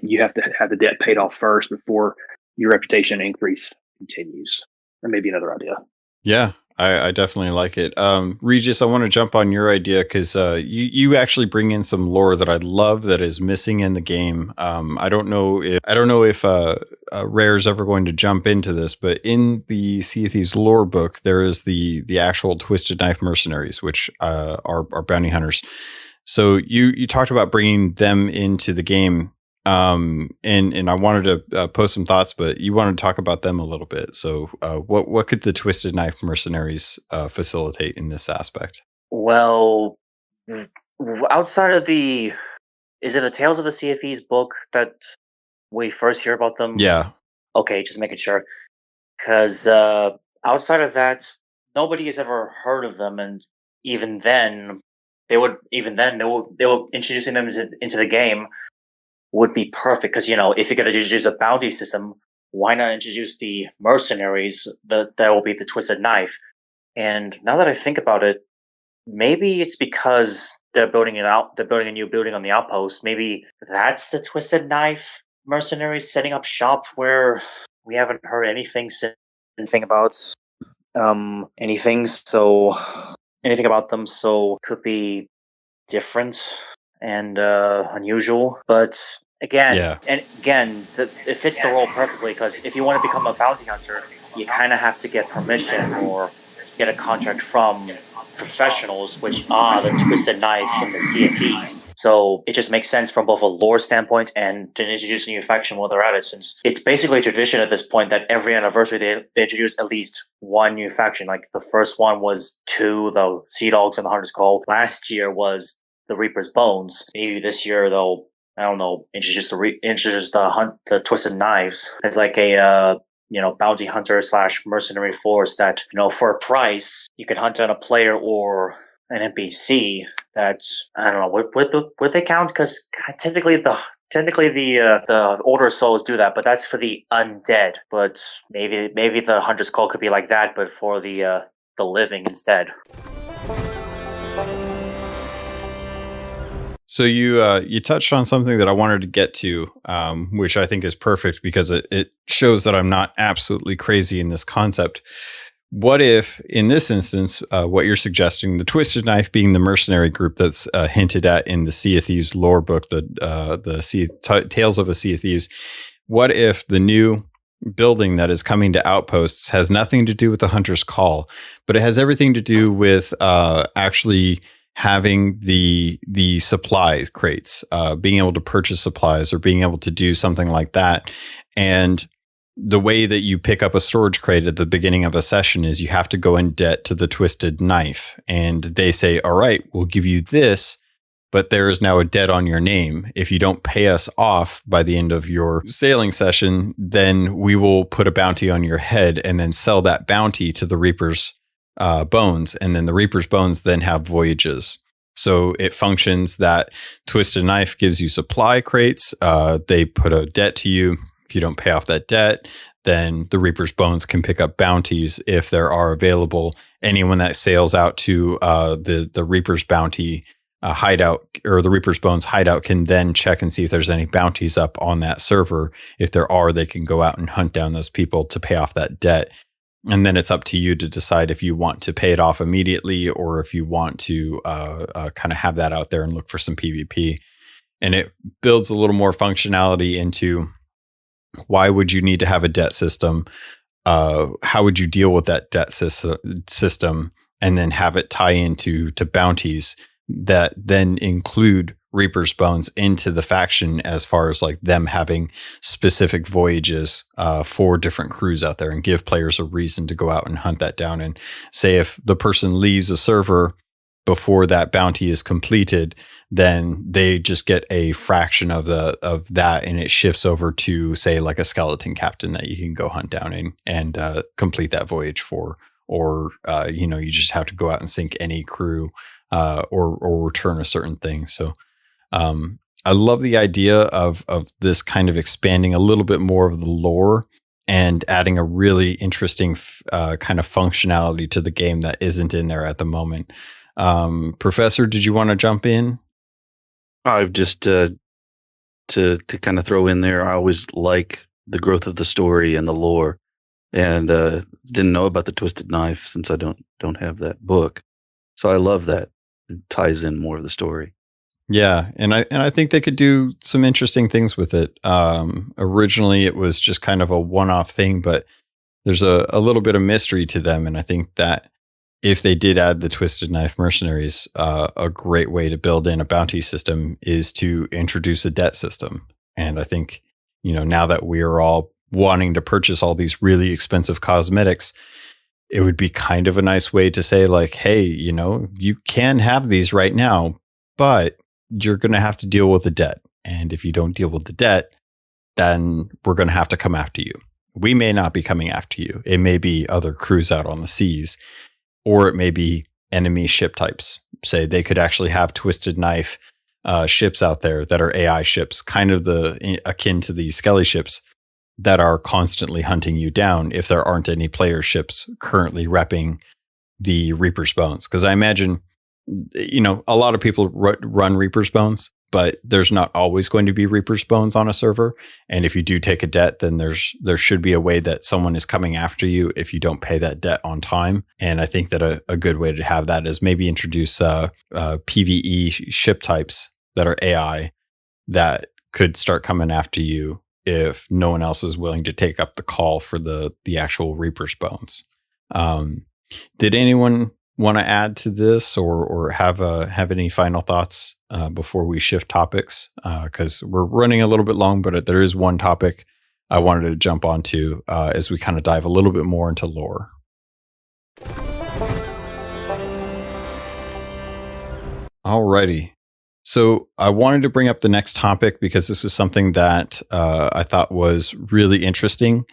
you have to have the debt paid off first before your reputation increase continues. Or maybe another idea. Yeah, I definitely like it. Regis, I want to jump on your idea because you actually bring in some lore that I love that is missing in the game. I don't know if Rare's ever going to jump into this, but in the Sea of Thieves lore book, there is the actual Twisted Knife mercenaries, which are bounty hunters. So you talked about bringing them into the game. And I wanted to post some thoughts, but you wanted to talk about them a little bit. So, what could the Twisted Knife mercenaries facilitate in this aspect? Well, outside of is it the Tales of the Sea of Thieves book that we first hear about them? Yeah. Okay, just making sure. Because outside of that, nobody has ever heard of them, and even then, they will introducing them into the game would be perfect, because if you're going to introduce a bounty system, why not introduce the mercenaries? That will be the Twisted Knife. And now that I think about it, maybe it's because they're building a new building on the outpost. Maybe that's the Twisted Knife mercenaries setting up shop where we haven't heard anything about. anything about them, so could be different and unusual. But again, it fits the role perfectly, because if you want to become a bounty hunter, you kind of have to get permission or get a contract from professionals, which are the Twisted Knives in the Sea of Thieves. So it just makes sense from both a lore standpoint and to introduce a new faction while they're at it, since it's basically a tradition at this point that every anniversary they introduce at least one new faction. Like the first one was 2, the Sea Dogs and the Hunter's Call. Last year was the Reaper's Bones. Maybe this year they'll, I don't know, introduce the Twisted Knives as like a bounty hunter / mercenary force that, for a price, you can hunt down a player or an NPC that, I don't know, would they count? Because technically the Order of Souls do that, but that's for the undead. But maybe the Hunter's Call could be like that, but for the living instead. So you touched on something that I wanted to get to, which I think is perfect because it shows that I'm not absolutely crazy in this concept. What if, in this instance, what you're suggesting, the Twisted Knife being the mercenary group that's hinted at in the Sea of Thieves lore book, the Tales of a Sea of Thieves, what if the new building that is coming to Outposts has nothing to do with the Hunter's Call, but it has everything to do with actually having the supply crates, being able to purchase supplies or being able to do something like that. And the way that you pick up a storage crate at the beginning of a session is you have to go in debt to the Twisted Knife. And they say, all right, we'll give you this, but there is now a debt on your name. If you don't pay us off by the end of your sailing session, then we will put a bounty on your head and then sell that bounty to the Reaper's bones, and then the Reaper's bones then have Voyages. So it functions that Twisted Knife gives you supply crates. They put a debt to you. If you don't pay off that debt, then the Reaper's bones can pick up bounties if there are available. Anyone that sails out to the Reaper's bounty hideout, or the Reaper's bones hideout, can then check and see if there's any bounties up on that server. If there are, they can go out and hunt down those people to pay off that debt. And then it's up to you to decide if you want to pay it off immediately or if you want to kind of have that out there and look for some PvP. And it builds a little more functionality into why would you need to have a debt system? How would you deal with that debt system? And then have it tie into bounties that then include Reaper's Bones into the faction, as far as like them having specific voyages for different crews out there, and give players a reason to go out and hunt that down. And say if the person leaves a server before that bounty is completed, then they just get a fraction of that, and it shifts over to, say, like a skeleton captain that you can go hunt down and complete that voyage for. Or you just have to go out and sink any crew or return a certain thing. So I love the idea of this kind of expanding a little bit more of the lore and adding a really interesting kind of functionality to the game that isn't in there at the moment. Professor, did you want to jump in? I've just to kind of throw in there, I always like the growth of the story and the lore, and didn't know about the Twisted Knife since I don't have that book. So I love that. It ties in more of the story. Yeah, and I think they could do some interesting things with it. Originally, it was just kind of a one-off thing, but there's a little bit of mystery to them, and I think that if they did add the Twisted Knife mercenaries, a great way to build in a bounty system is to introduce a debt system. And I think, now that we are all wanting to purchase all these really expensive cosmetics, it would be kind of a nice way to say, like, hey, you can have these right now, but you're going to have to deal with the debt. And if you don't deal with the debt, then we're going to have to come after you. We may not be coming after you. It may be other crews out on the seas, or it may be enemy ship types. Say they could actually have Twisted Knife ships out there that are AI ships, kind of akin to the Skelly ships that are constantly hunting you down if there aren't any player ships currently repping the Reaper's Bones. Because I imagine, a lot of people run Reaper's Bones, but there's not always going to be Reaper's Bones on a server. And if you do take a debt, then there should be a way that someone is coming after you if you don't pay that debt on time. And I think that a good way to have that is maybe introduce PvE ship types that are AI that could start coming after you if no one else is willing to take up the call for the actual Reaper's Bones. Did anyone want to add to this or have any final thoughts before we shift topics? Because we're running a little bit long, but there is one topic I wanted to jump onto as we kind of dive a little bit more into lore. Alrighty. So I wanted to bring up the next topic because this was something that I thought was really interesting.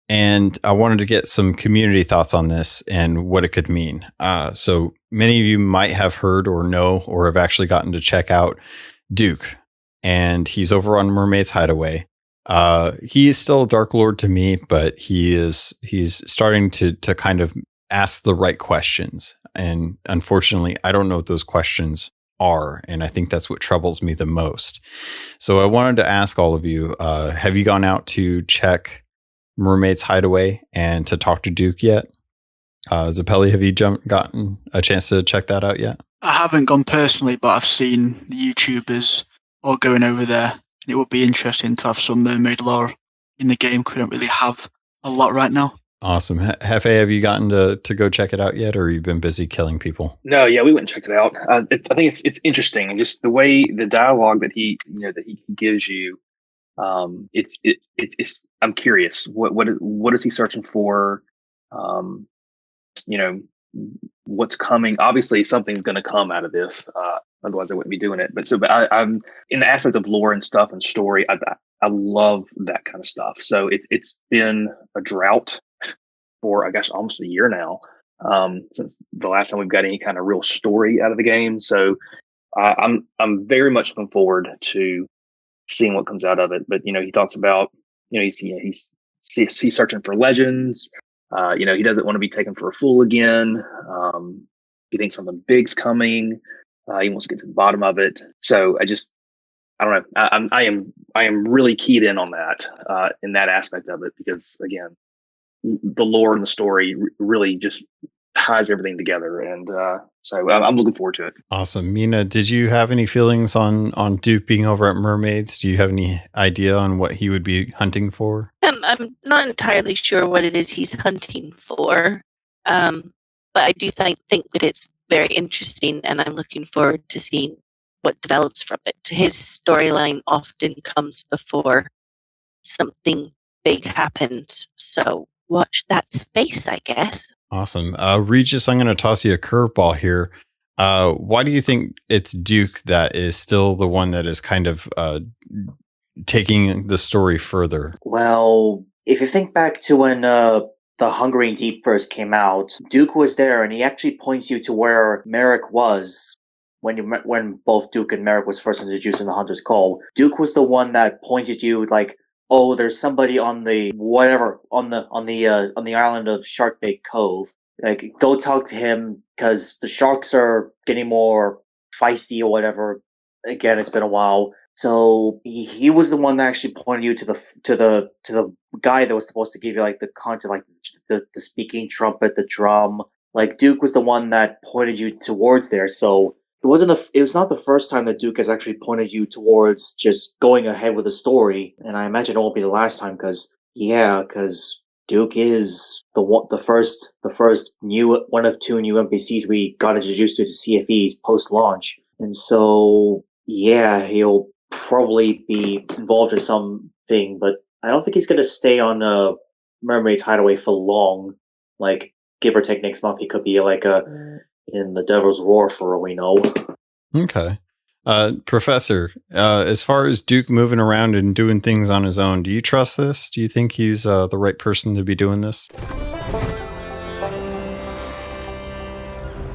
And I wanted to get some community thoughts on this and what it could mean. So many of you might have heard or know or have actually gotten to check out Duke. And he's over on Mermaid's Hideaway. He is still a Dark Lord to me, but he's starting to kind of ask the right questions. And unfortunately, I don't know what those questions are. And I think that's what troubles me the most. So I wanted to ask all of you, have you gone out to check Mermaid's Hideaway and to talk to Duke yet? Zappelli, have you gotten a chance to check that out yet? I haven't gone personally, but I've seen the YouTubers all going over there. And it would be interesting to have some mermaid lore in the game. We don't really have a lot right now. Awesome. Hefe, have you gotten to go check it out yet, or you've been busy killing people? No, yeah, we went and checked it out. I think it's interesting, and just the way the dialogue that he gives you. It's I'm curious. What is he searching for? What's coming? Obviously, something's going to come out of this. Otherwise, I wouldn't be doing it. But I'm in the aspect of lore and stuff and story. I love that kind of stuff. So it's been a drought for, I guess, almost a year now, since the last time we've got any kind of real story out of the game. So I'm very much looking forward to seeing what comes out of it. But he talks about he's searching for legends. He doesn't want to be taken for a fool again. He thinks something big's coming. He wants to get to the bottom of it. So I don't know. I am really keyed in on that in that aspect of it, because again, the lore and the story really just ties everything together, and so I'm looking forward to it. Awesome. Mina, did you have any feelings on Duke being over at Mermaids? Do you have any idea on what he would be hunting for? I'm not entirely sure what it is he's hunting for, but I do think that it's very interesting, and I'm looking forward to seeing what develops from it. His storyline often comes before something big happens, so watch that space, I guess. Awesome. Regis, I'm going to toss you a curveball here. Why do you think it's Duke that is still the one that is kind of taking the story further? Well, if you think back to when The Hungering Deep first came out, Duke was there, and he actually points you to where Merrick was when both Duke and Merrick was first introduced in the Hunter's Call. Duke was the one that pointed you, like, oh, there's somebody on the island of Sharkbait Cove. Like, go talk to him, because the sharks are getting more feisty or whatever. Again, it's been a while. So he was the one that actually pointed you to the guy that was supposed to give you like the content, like the speaking trumpet, the drum. Like, Duke was the one that pointed you towards there. So it was not the first time that Duke has actually pointed you towards just going ahead with the story, and I imagine it won't be the last time, because Duke is the first new one of two new NPCs we got introduced to the CFEs post launch, and so yeah, he'll probably be involved in something, but I don't think he's going to stay on Mermaid's Hideaway for long. Like, give or take next month, he could be like in the Devil's Roar for all we know. Okay. Professor, as far as Duke moving around and doing things on his own, do you trust this? Do you think he's the right person to be doing this?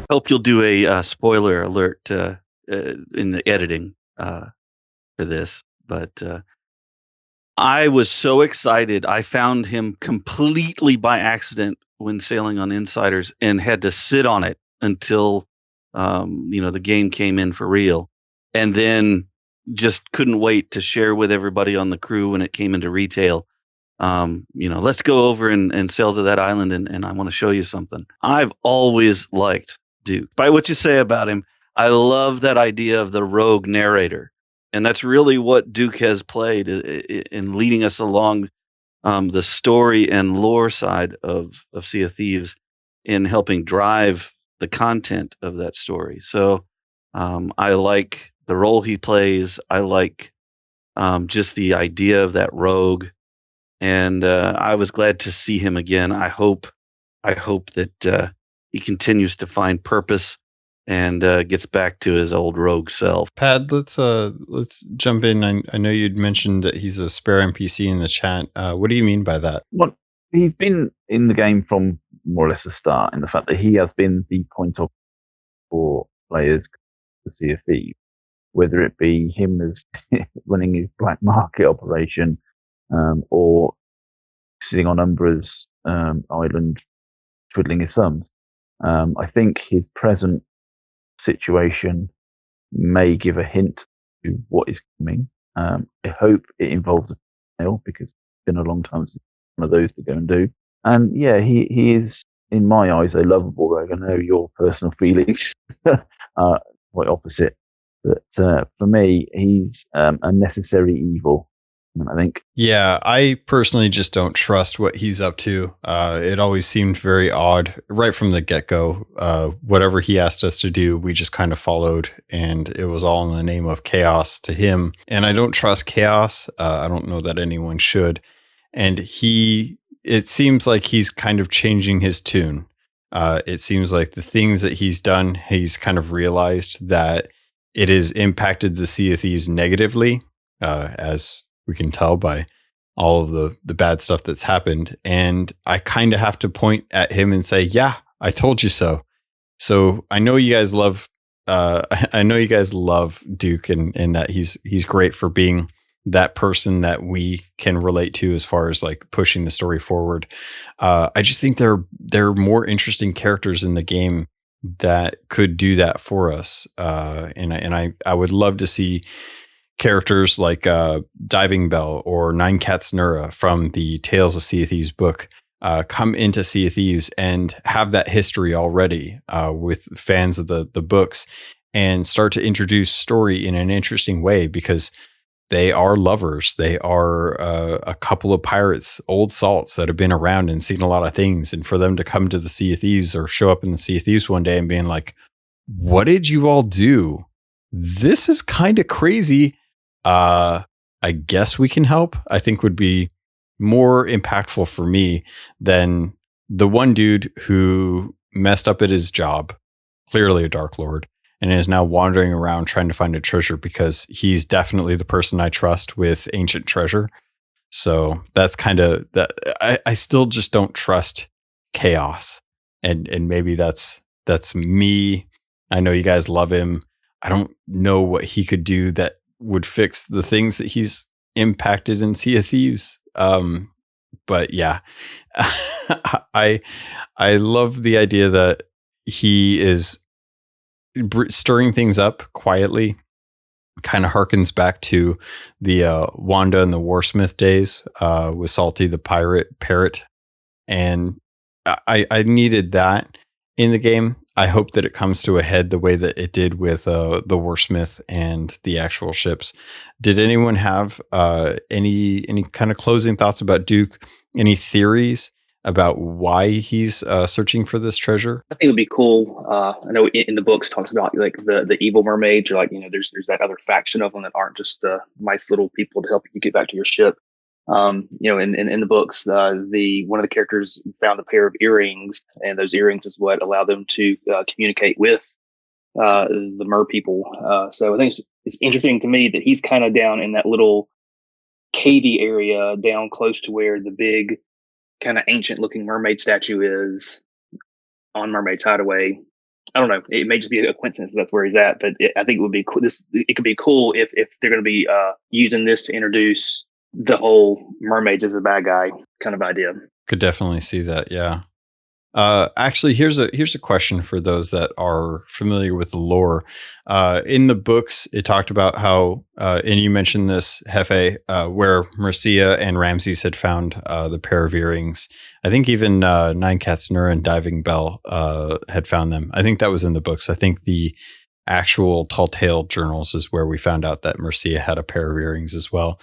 Hope you'll do a spoiler alert in the editing for this. But I was so excited. I found him completely by accident when sailing on Insiders and had to sit on it until the game came in for real. And then just couldn't wait to share with everybody on the crew when it came into retail. Let's go over and sail to that island, and I want to show you something. I've always liked Duke. By what you say about him, I love that idea of the rogue narrator. And that's really what Duke has played in leading us along the story and lore side of Sea of Thieves, in helping drive the content of that story. So I like the role he plays. I like just the idea of that rogue. And I was glad to see him again. I hope that he continues to find purpose and gets back to his old rogue self. Pad, let's jump in. I know you'd mentioned that he's a spare NPC in the chat. What do you mean by that? Well, he's been in the game from more or less the start, in the fact that he has been the point of for players to see a thief, whether it be him as running his black market operation, or sitting on Umbra's island twiddling his thumbs. I think his present situation may give a hint to what is coming. I hope it involves a tail, because it's been a long time since one of those to go and do. And yeah, he is, in my eyes, a lovable rogue. I know your personal feelings are quite opposite, but for me, he's a necessary evil. I think. Yeah, I personally just don't trust what he's up to. It always seemed very odd right from the get-go. Whatever he asked us to do, we just kind of followed, and it was all in the name of chaos to him. And I don't trust chaos. I don't know that anyone should. And it seems like he's kind of changing his tune. It seems like the things that he's done, he's kind of realized that it has impacted the Sea of Thieves negatively, as we can tell by all of the bad stuff that's happened. And I kind of have to point at him and say, yeah, I told you so. So I know you guys love Duke, and that he's great for being that person that we can relate to as far as like pushing the story forward. I just think there are more interesting characters in the game that could do that for us. And I would love to see characters like Diving Bell or Nine Cats Nura from the Tales of Sea of Thieves book come into Sea of Thieves and have that history already with fans of the books, and start to introduce story in an interesting way, because they are lovers. They are a couple of pirates, old salts that have been around and seen a lot of things. And for them to come to the Sea of Thieves or show up in the Sea of Thieves one day and being like, what did you all do? This is kind of crazy. I guess we can help, I think would be more impactful for me than the one dude who messed up at his job, clearly a Dark Lord, and is now wandering around trying to find a treasure, because he's definitely the person I trust with ancient treasure. So that's kind of that. I still just don't trust chaos, and maybe that's me. I know you guys love him. I don't know what he could do that would fix the things that he's impacted in Sea of Thieves. But yeah, I love the idea that he is stirring things up quietly. Kind of harkens back to the Wanda and the Warsmith days with Salty the pirate parrot, and I needed that in the game. I hope that it comes to a head the way that it did with the Warsmith and the actual ships. Did anyone have any kind of closing thoughts about Duke? Any theories about why he's searching for this treasure? I think it would be cool. I know in the books talks about like the evil mermaids, or like, there's that other faction of them that aren't just nice little people to help you get back to your ship. In the books, one of the characters found a pair of earrings, and those earrings is what allowed them to communicate with the mer people. So I think it's interesting to me that he's kind of down in that little cavey area, down close to where the big kind of ancient looking mermaid statue is on Mermaid's Hideaway. I don't know. It may just be a coincidence that's where he's at, but I think it would be cool. It could be cool if they're going to be using this to introduce the whole mermaids as a bad guy kind of idea. Could definitely see that. Yeah. Actually, here's a question for those that are familiar with the lore. In the books, it talked about how, and you mentioned this, Hefe, where Mercia and Ramses had found the pair of earrings. I think even Nine Cats Nur and Diving Bell had found them. I think that was in the books. I think the actual Tall Tale journals is where we found out that Mercia had a pair of earrings as well.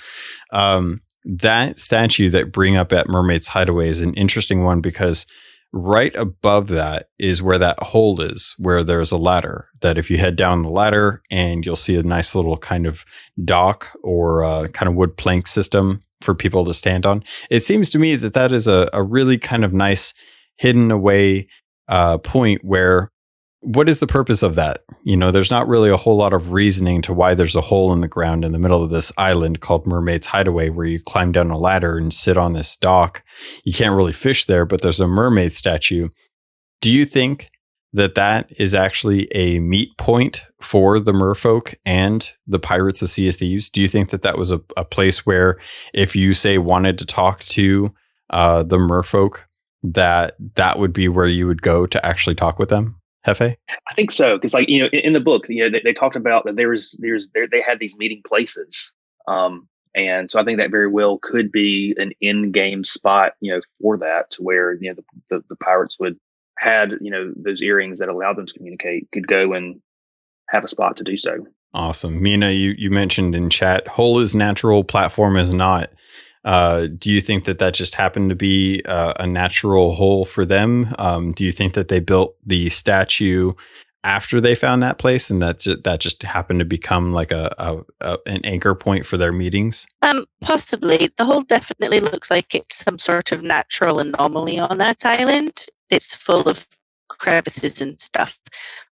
That statue that bring up at Mermaid's Hideaway is an interesting one because right above that is where that hole is, where there's a ladder that if you head down the ladder and you'll see a nice little kind of dock or kind of wood plank system for people to stand on. It seems to me that that is a really kind of nice hidden away point where what is the purpose of that? You know, there's not really a whole lot of reasoning to why there's a hole in the ground in the middle of this island called Mermaid's Hideaway, where you climb down a ladder and sit on this dock. You can't really fish there, but there's a mermaid statue. Do you think that that is actually a meet point for the merfolk and the Pirates of Sea of Thieves? Do you think that that was a place where if you say wanted to talk to the merfolk, that would be where you would go to actually talk with them? Hefe? I think so, because like in the book, they talked about that they had these meeting places, and so I think that very well could be an in-game spot, for that, to where the pirates would had those earrings that allowed them to communicate, could go and have a spot to do so. Awesome, Mina. You mentioned in chat, hole is natural, platform is not. Do you think that just happened to be a natural hole for them? Do you think that they built the statue after they found that place, and that just happened to become like an anchor point for their meetings? Possibly. The hole definitely looks like it's some sort of natural anomaly on that island. It's full of crevices and stuff.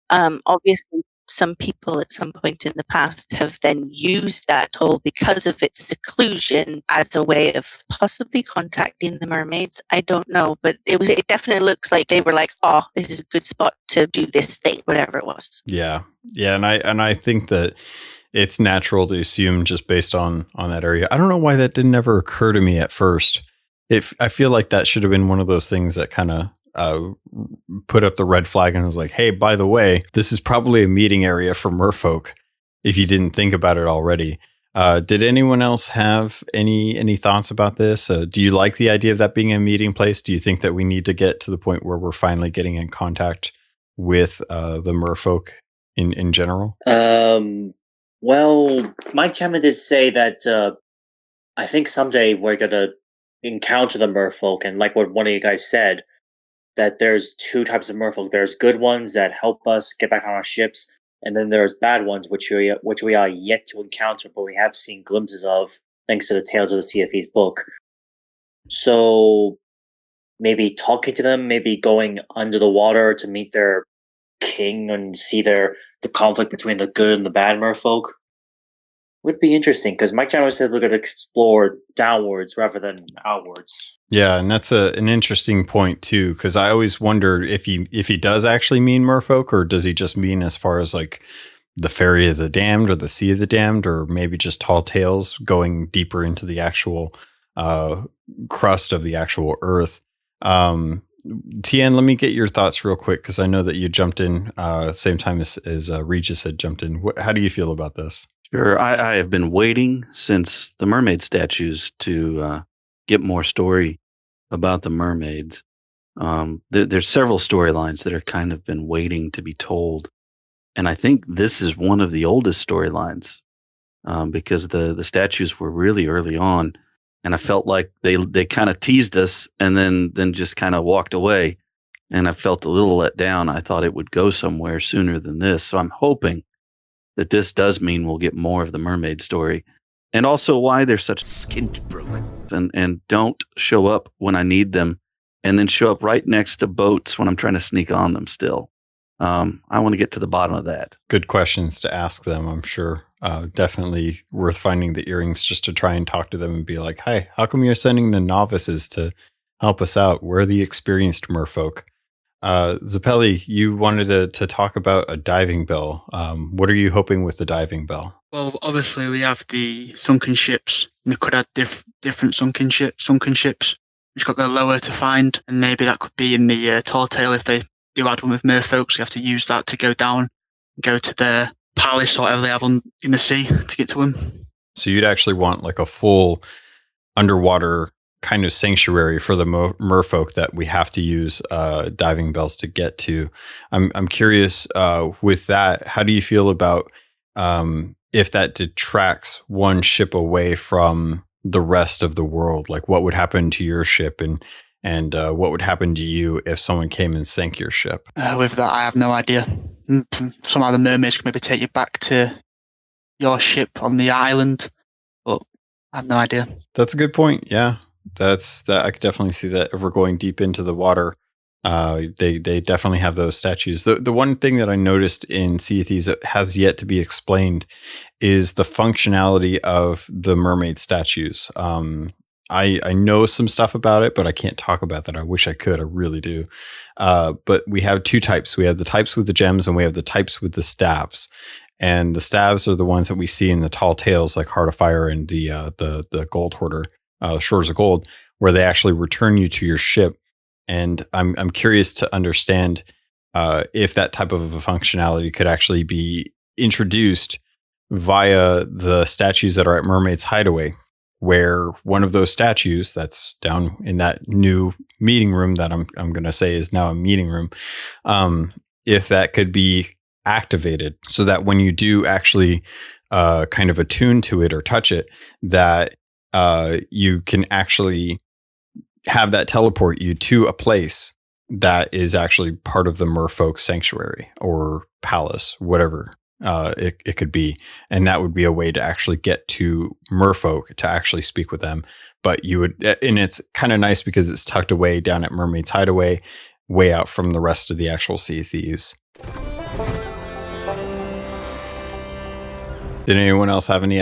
Obviously, some people at some point in the past have then used that hole because of its seclusion as a way of possibly contacting the mermaids. I don't know, but it definitely looks like they were like, oh, this is a good spot to do this thing, whatever it was. Yeah, and I think that it's natural to assume just based on that area. I don't know why that didn't ever occur to me at first. I feel like that should have been one of those things that kind of put up the red flag and was like, hey, by the way, this is probably a meeting area for merfolk if you didn't think about it already. Did anyone else have any thoughts about this? Do you like the idea of that being a meeting place? Do you think that we need to get to the point where we're finally getting in contact with the merfolk in general? Well, Mike Chapman did say that I think someday we're going to encounter the merfolk, and like what one of you guys said, that there's two types of merfolk. There's good ones that help us get back on our ships, and then there's bad ones, which we are yet to encounter, but we have seen glimpses of, thanks to the Tales of the Sea of Thieves book. So maybe talking to them, maybe going under the water to meet their king and see the conflict between the good and the bad merfolk would be interesting, because Mike Chapman said we're going to explore downwards rather than outwards. Yeah, and that's an interesting point too, because I always wonder if he does actually mean merfolk, or does he just mean as far as like the Ferry of the Damned or the Sea of the Damned, or maybe just Tall Tales going deeper into the actual crust of the actual Earth. Tien, let me get your thoughts real quick, because I know that you jumped in same time as Regis had jumped in. How do you feel about this? Sure. I have been waiting since the Mermaid Statues to get more story about the mermaids. There's several storylines that are kind of been waiting to be told. And I think this is one of the oldest storylines because the statues were really early on. And I felt like they kind of teased us and then just kind of walked away. And I felt a little let down. I thought it would go somewhere sooner than this. So I'm hoping that this does mean we'll get more of the mermaid story, and also why they're such skint broke and don't show up when I need them, and then show up right next to boats when I'm trying to sneak on them still. I want to get to the bottom of that. Good questions to ask them, I'm sure. Definitely worth finding the earrings just to try and talk to them and be like, hey, how come you're sending the novices to help us out? We're the experienced merfolk. Zappelli, you wanted to talk about a diving bell. What are you hoping with the diving bell? Well, obviously we have the sunken ships. We could have different sunken ships. just got to go lower to find, and maybe that could be in the tall tale if they do add one with merfolk, so you have to use that to go down, go to their palace or whatever they have in the sea to get to them. So you'd actually want like a full underwater kind of sanctuary for the merfolk that we have to use diving bells to get to. I'm curious with that. How do you feel about if that detracts one ship away from the rest of the world? Like, what would happen to your ship, and what would happen to you if someone came and sank your ship? With that, I have no idea. Somehow the mermaids can maybe take you back to your ship on the island, but I have no idea. That's a good point. Yeah, that's that. I could definitely see that if we're going deep into the water. They definitely have those statues. The one thing that I noticed in Sea of Thieves that has yet to be explained is the functionality of the mermaid statues. I know some stuff about it, but I can't talk about that. I wish I could. I really do. But we have two types. We have the types with the gems, and we have the types with the staves. And the staves are the ones that we see in the tall tales, like Heart of Fire and the Gold Hoarder, Shores of Gold, where they actually return you to your ship. And I'm curious to understand if that type of a functionality could actually be introduced via the statues that are at Mermaid's Hideaway, where one of those statues that's down in that new meeting room that I'm going to say is now a meeting room, if that could be activated so that when you do actually kind of attune to it or touch it, that you can actually have that teleport you to a place that is actually part of the merfolk sanctuary or palace, whatever it could be. And that would be a way to actually get to merfolk to actually speak with them. But you would, and it's kind of nice because it's tucked away down at Mermaid's Hideaway, way out from the rest of the actual Sea of Thieves. Did anyone else have any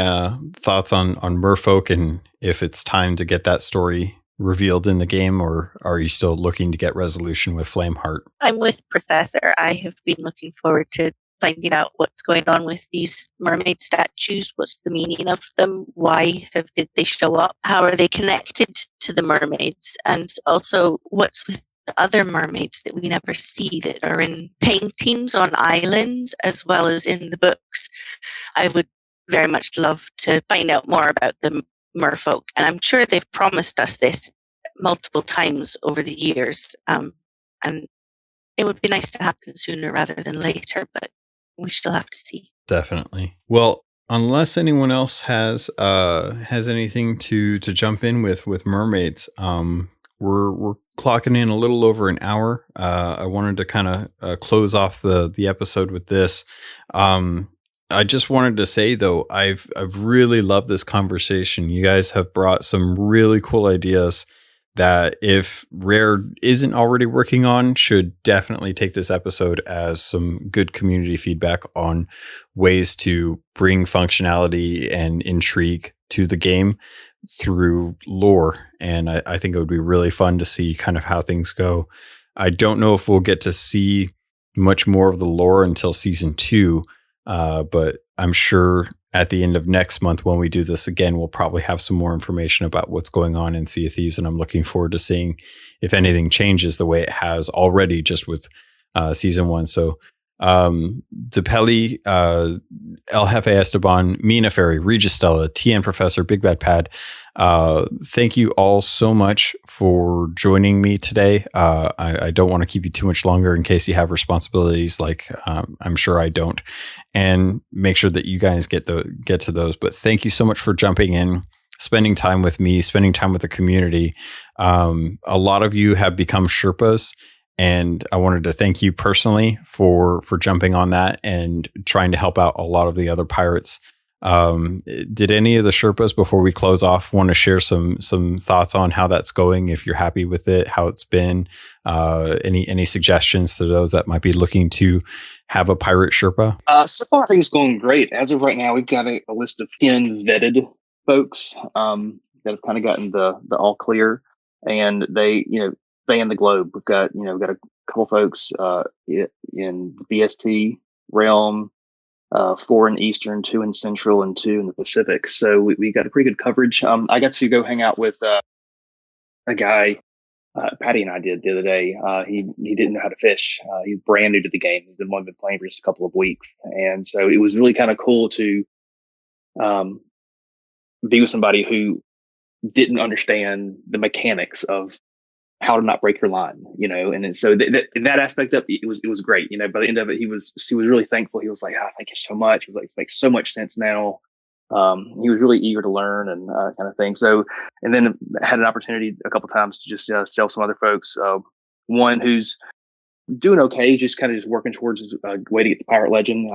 thoughts on merfolk and if it's time to get that story revealed in the game, or are you still looking to get resolution with Flameheart? I'm with Professor. I have been looking forward to finding out what's going on with these mermaid statues. What's the meaning of them? Why did they show up? How are they connected to the mermaids? And also, what's with the other mermaids that we never see that are in paintings on islands as well as in the books? I would very much love to find out more about the merfolk, and I'm sure they've promised us this multiple times over the years, and it would be nice to happen sooner rather than later, but we still have to see. Definitely. Well, unless anyone else has anything to jump in with mermaids, we're clocking in a little over an hour. I wanted to kind of close off the episode with this. I just wanted to say though, I've really loved this conversation. You guys have brought some really cool ideas that if Rare isn't already working on, should definitely take this episode as some good community feedback on ways to bring functionality and intrigue to the game through lore. And I think it would be really fun to see kind of how things go. I don't know if we'll get to see much more of the lore until season 2. But I'm sure at the end of next month, when we do this again, we'll probably have some more information about what's going on in Sea of Thieves. And I'm looking forward to seeing if anything changes the way it has already just with season 1. So DePelli, El Jefe Esteban, Mina Ferry, Regis Stella, TN Professor, Big Bad Pad. Thank you all so much for joining me today. I don't want to keep you too much longer in case you have responsibilities, like I'm sure I don't, and make sure that you guys get to those. But thank you so much for jumping in, spending time with me, spending time with the community. A lot of you have become Sherpas, and I wanted to thank you personally for jumping on that and trying to help out a lot of the other pirates. Did any of the Sherpas, before we close off, want to share some thoughts on how that's going? If you're happy with it, how it's been, any suggestions to those that might be looking to have a pirate Sherpa? So far, I think it's going great. As of right now, we've got a list of 10 vetted folks that have kind of gotten the all clear, and they span the globe. We've got a couple folks in the BST realm. 4 in Eastern, 2 in Central, and 2 in the Pacific. So we got a pretty good coverage. I got to go hang out with a guy, Patty and I did the other day. He didn't know how to fish. He's brand new to the game. He's only been playing for just a couple of weeks, and so it was really kind of cool to be with somebody who didn't understand the mechanics of how to not break your line, and then so in that aspect of it was great. By the end of it, he was really thankful. He was like, thank you so much. He was like, it makes so much sense now. He was really eager to learn and kind of thing. So, and then had an opportunity a couple times to just sell some other folks. One who's doing okay, just working towards his way to get the Pirate Legend.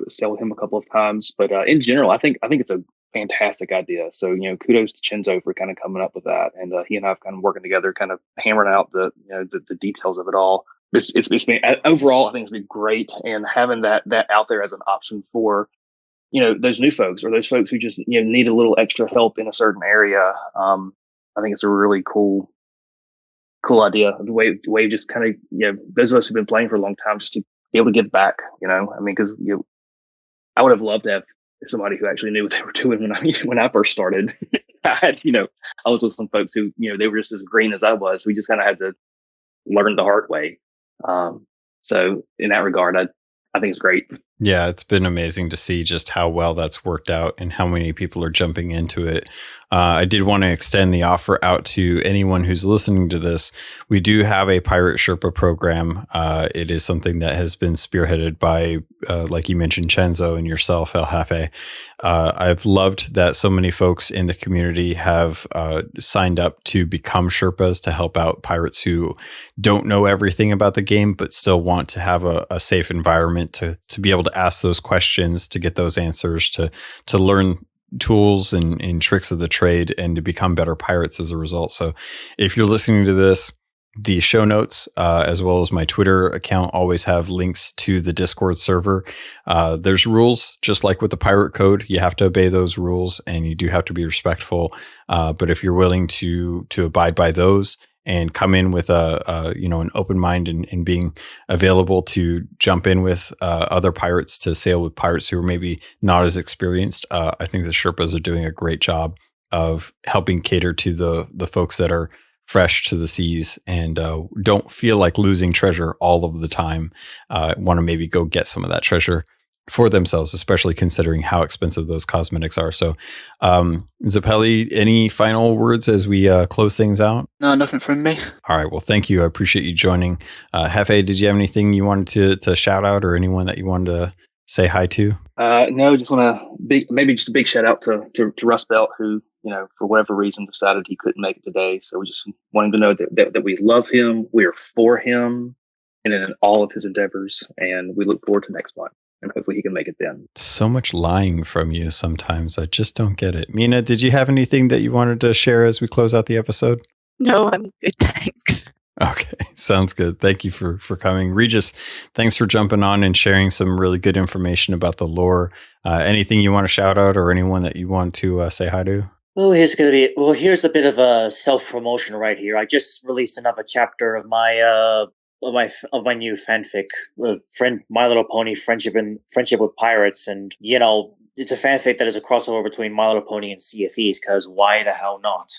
Sell with him a couple of times, but in general, I think it's a fantastic idea. So kudos to Chenzo for kind of coming up with that, and he and I have kind of working together, kind of hammering out the details of it all. It's been overall, I think it's been great, and having that out there as an option for those new folks or those folks who just need a little extra help in a certain area. I think it's a really cool idea. The way just kind of those of us who've been playing for a long time, just to be able to give back. Because I would have loved to have somebody who actually knew what they were doing when I first started. I was with some folks who they were just as green as I was. We just kind of had to learn the hard way. So in that regard, I think it's great. Yeah, it's been amazing to see just how well that's worked out and how many people are jumping into it. I did want to extend the offer out to anyone who's listening to this. We do have a Pirate Sherpa program. It is something that has been spearheaded by, like you mentioned, Chenzo and yourself, El Jefe. I've loved that so many folks in the community have signed up to become Sherpas to help out pirates who don't know everything about the game, but still want to have a safe environment to be able to ask those questions, to get those answers, to learn tools and tricks of the trade, and to become better pirates as a result. So if you're listening to this, the show notes, as well as my Twitter account, always have links to the Discord server. There's rules, just like with the pirate code. You have to obey those rules, and you do have to be respectful. But if you're willing to abide by those and come in with an open mind and being available to jump in with other pirates, to sail with pirates who are maybe not as experienced, I think the Sherpas are doing a great job of helping cater to the folks that are fresh to the seas and don't feel like losing treasure all of the time. Want to maybe go get some of that treasure for themselves, especially considering how expensive those cosmetics are. So, Zappelli, any final words as we close things out? No, nothing from me. All right. Well, thank you. I appreciate you joining. Jefe, did you have anything you wanted to shout out, or anyone that you wanted to say hi to? No, just want to maybe just a big shout out to Russ Belt, who for whatever reason decided he couldn't make it today. So we just want him to know that we love him, we are for him, and in all of his endeavors, and we look forward to next month. And hopefully he can make it then. So much lying from you sometimes. I just don't get it. Mina, did you have anything that you wanted to share as we close out the episode? No, I'm good, thanks. Okay, sounds good. Thank you for coming. Regis, thanks for jumping on and sharing some really good information about the lore. Anything you want to shout out, or anyone that you want to say hi to? Well, here's a bit of a self-promotion right here. I just released another chapter of my new fanfic, My Little Pony Friendship with Pirates, and it's a fanfic that is a crossover between My Little Pony and Sea of Thieves, because why the hell not?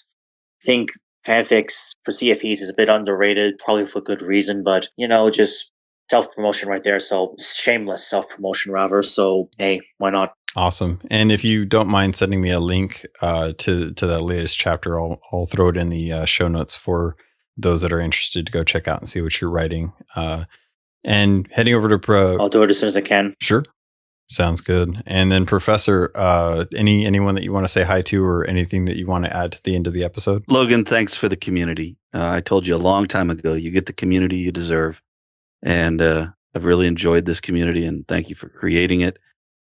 I think fanfics for Sea of Thieves is a bit underrated, probably for good reason, but just self-promotion right there. So shameless self-promotion rather. So hey, why not? Awesome. And if you don't mind sending me a link to that latest chapter, I'll throw it in the show notes for those that are interested to go check out and see what you're writing. And heading over to I'll do it as soon as I can. Sure. Sounds good. And then Professor, anyone that you want to say hi to, or anything that you want to add to the end of the episode? Logan, thanks for the community. I told you a long time ago, you get the community you deserve. And I've really enjoyed this community, and thank you for creating it.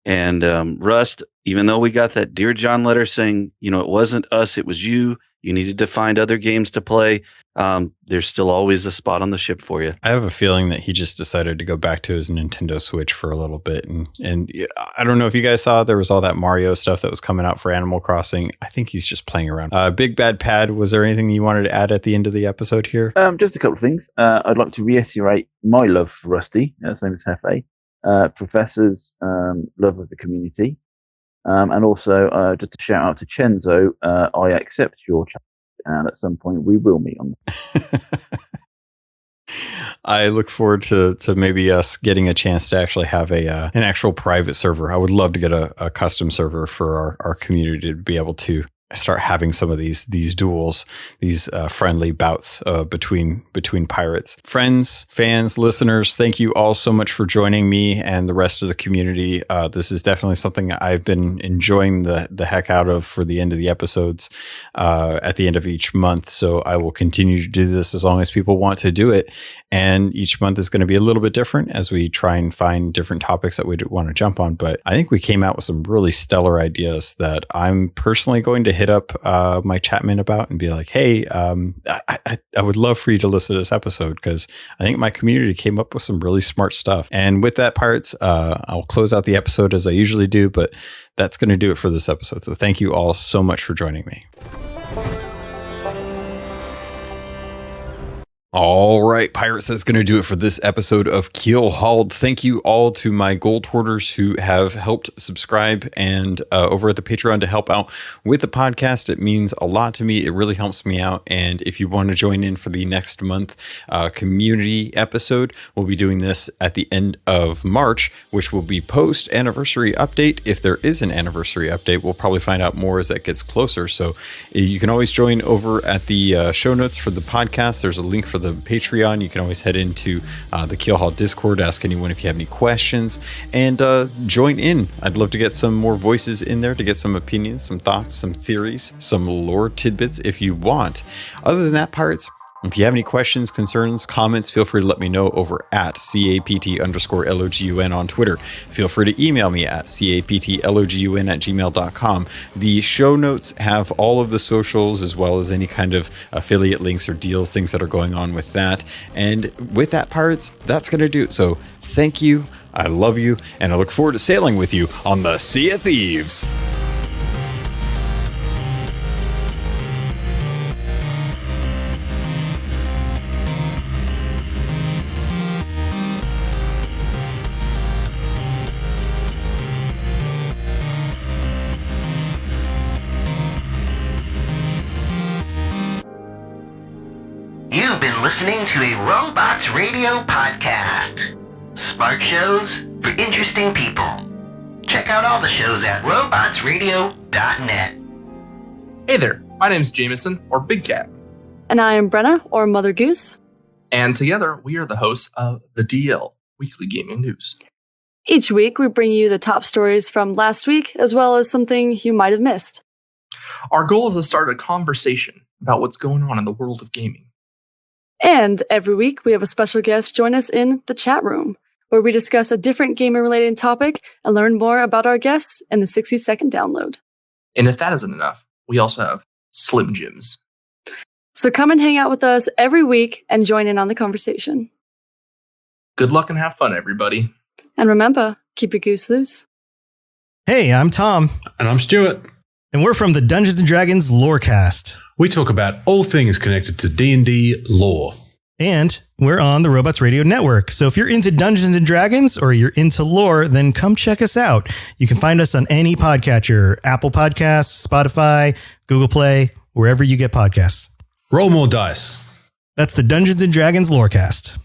And Rust, even though we got that Dear John letter saying, it wasn't us, it was you. You needed to find other games to play. There's still always a spot on the ship for you. I have a feeling that he just decided to go back to his Nintendo Switch for a little bit. And I don't know if you guys saw, there was all that Mario stuff that was coming out for Animal Crossing. I think he's just playing around. Big Bad Pad, was there anything you wanted to add at the end of the episode here? Just a couple of things. I'd like to reiterate my love for Rusty, same as Hefe. Professor's love of the community. And also, just a shout out to Chenzo. I accept your challenge and at some point we will meet on. I look forward to maybe us getting a chance to actually have an actual private server. I would love to get a custom server for our community to be able to start having some of these duels, these friendly bouts between pirates. Friends, fans, listeners, thank you all so much for joining me and the rest of the community. This is definitely something I've been enjoying the heck out of for the end of the episodes at the end of each month. So I will continue to do this as long as people want to do it. And each month is going to be a little bit different as we try and find different topics that we want to jump on. But I think we came out with some really stellar ideas that I'm personally going to hit up my chatman about and be like, hey, I would love for you to listen to this episode because I think my community came up with some really smart stuff. And with that, pirates, I'll close out the episode as I usually do, but that's going to do it for this episode. So thank you all so much for joining me. All right, pirates, that's going to do it for this episode of Keelhauled. Thank you all to my gold hoarders who have helped subscribe and over at the Patreon to help out with the podcast. It means a lot to me. It really helps me out. And if you want to join in for the next month community episode, we'll be doing this at the end of March, which will be post-anniversary update. If there is an anniversary update, we'll probably find out more as that gets closer. So you can always join over at the show notes for the podcast. There's a link for the Patreon. You can always head into the Keelhauled Discord, ask anyone if you have any questions, and join in. I'd love to get some more voices in there to get some opinions, some thoughts, some theories, some lore tidbits if you want. Other than that, pirates, if you have any questions, concerns, comments, feel free to let me know over at CAPT_LOGUN on Twitter. Feel free to email me at CAPTLOGUN@gmail.com. The show notes have all of the socials as well as any kind of affiliate links or deals, things that are going on with that. And with that, pirates, that's going to do it. So thank you. I love you. And I look forward to sailing with you on the Sea of Thieves. You've been listening to a Robots Radio podcast. Smart shows for interesting people. Check out all the shows at robotsradio.net. Hey there, my name's Jameson, or Big Cat. And I am Brenna, or Mother Goose. And together, we are the hosts of the DL, Weekly Gaming News. Each week, we bring you the top stories from last week, as well as something you might have missed. Our goal is to start a conversation about what's going on in the world of gaming. And every week, we have a special guest join us in the chat room, where we discuss a different gaming-related topic and learn more about our guests in the 60-second download. And if that isn't enough, we also have Slim Jims. So come and hang out with us every week and join in on the conversation. Good luck and have fun, everybody. And remember, keep your goose loose. Hey, I'm Tom. And I'm Stuart. And we're from the Dungeons & Dragons Lorecast. We talk about all things connected to D&D lore. And we're on the Robots Radio Network. So if you're into Dungeons & Dragons or you're into lore, then come check us out. You can find us on any podcatcher, Apple Podcasts, Spotify, Google Play, wherever you get podcasts. Roll more dice. That's the Dungeons & Dragons Lorecast.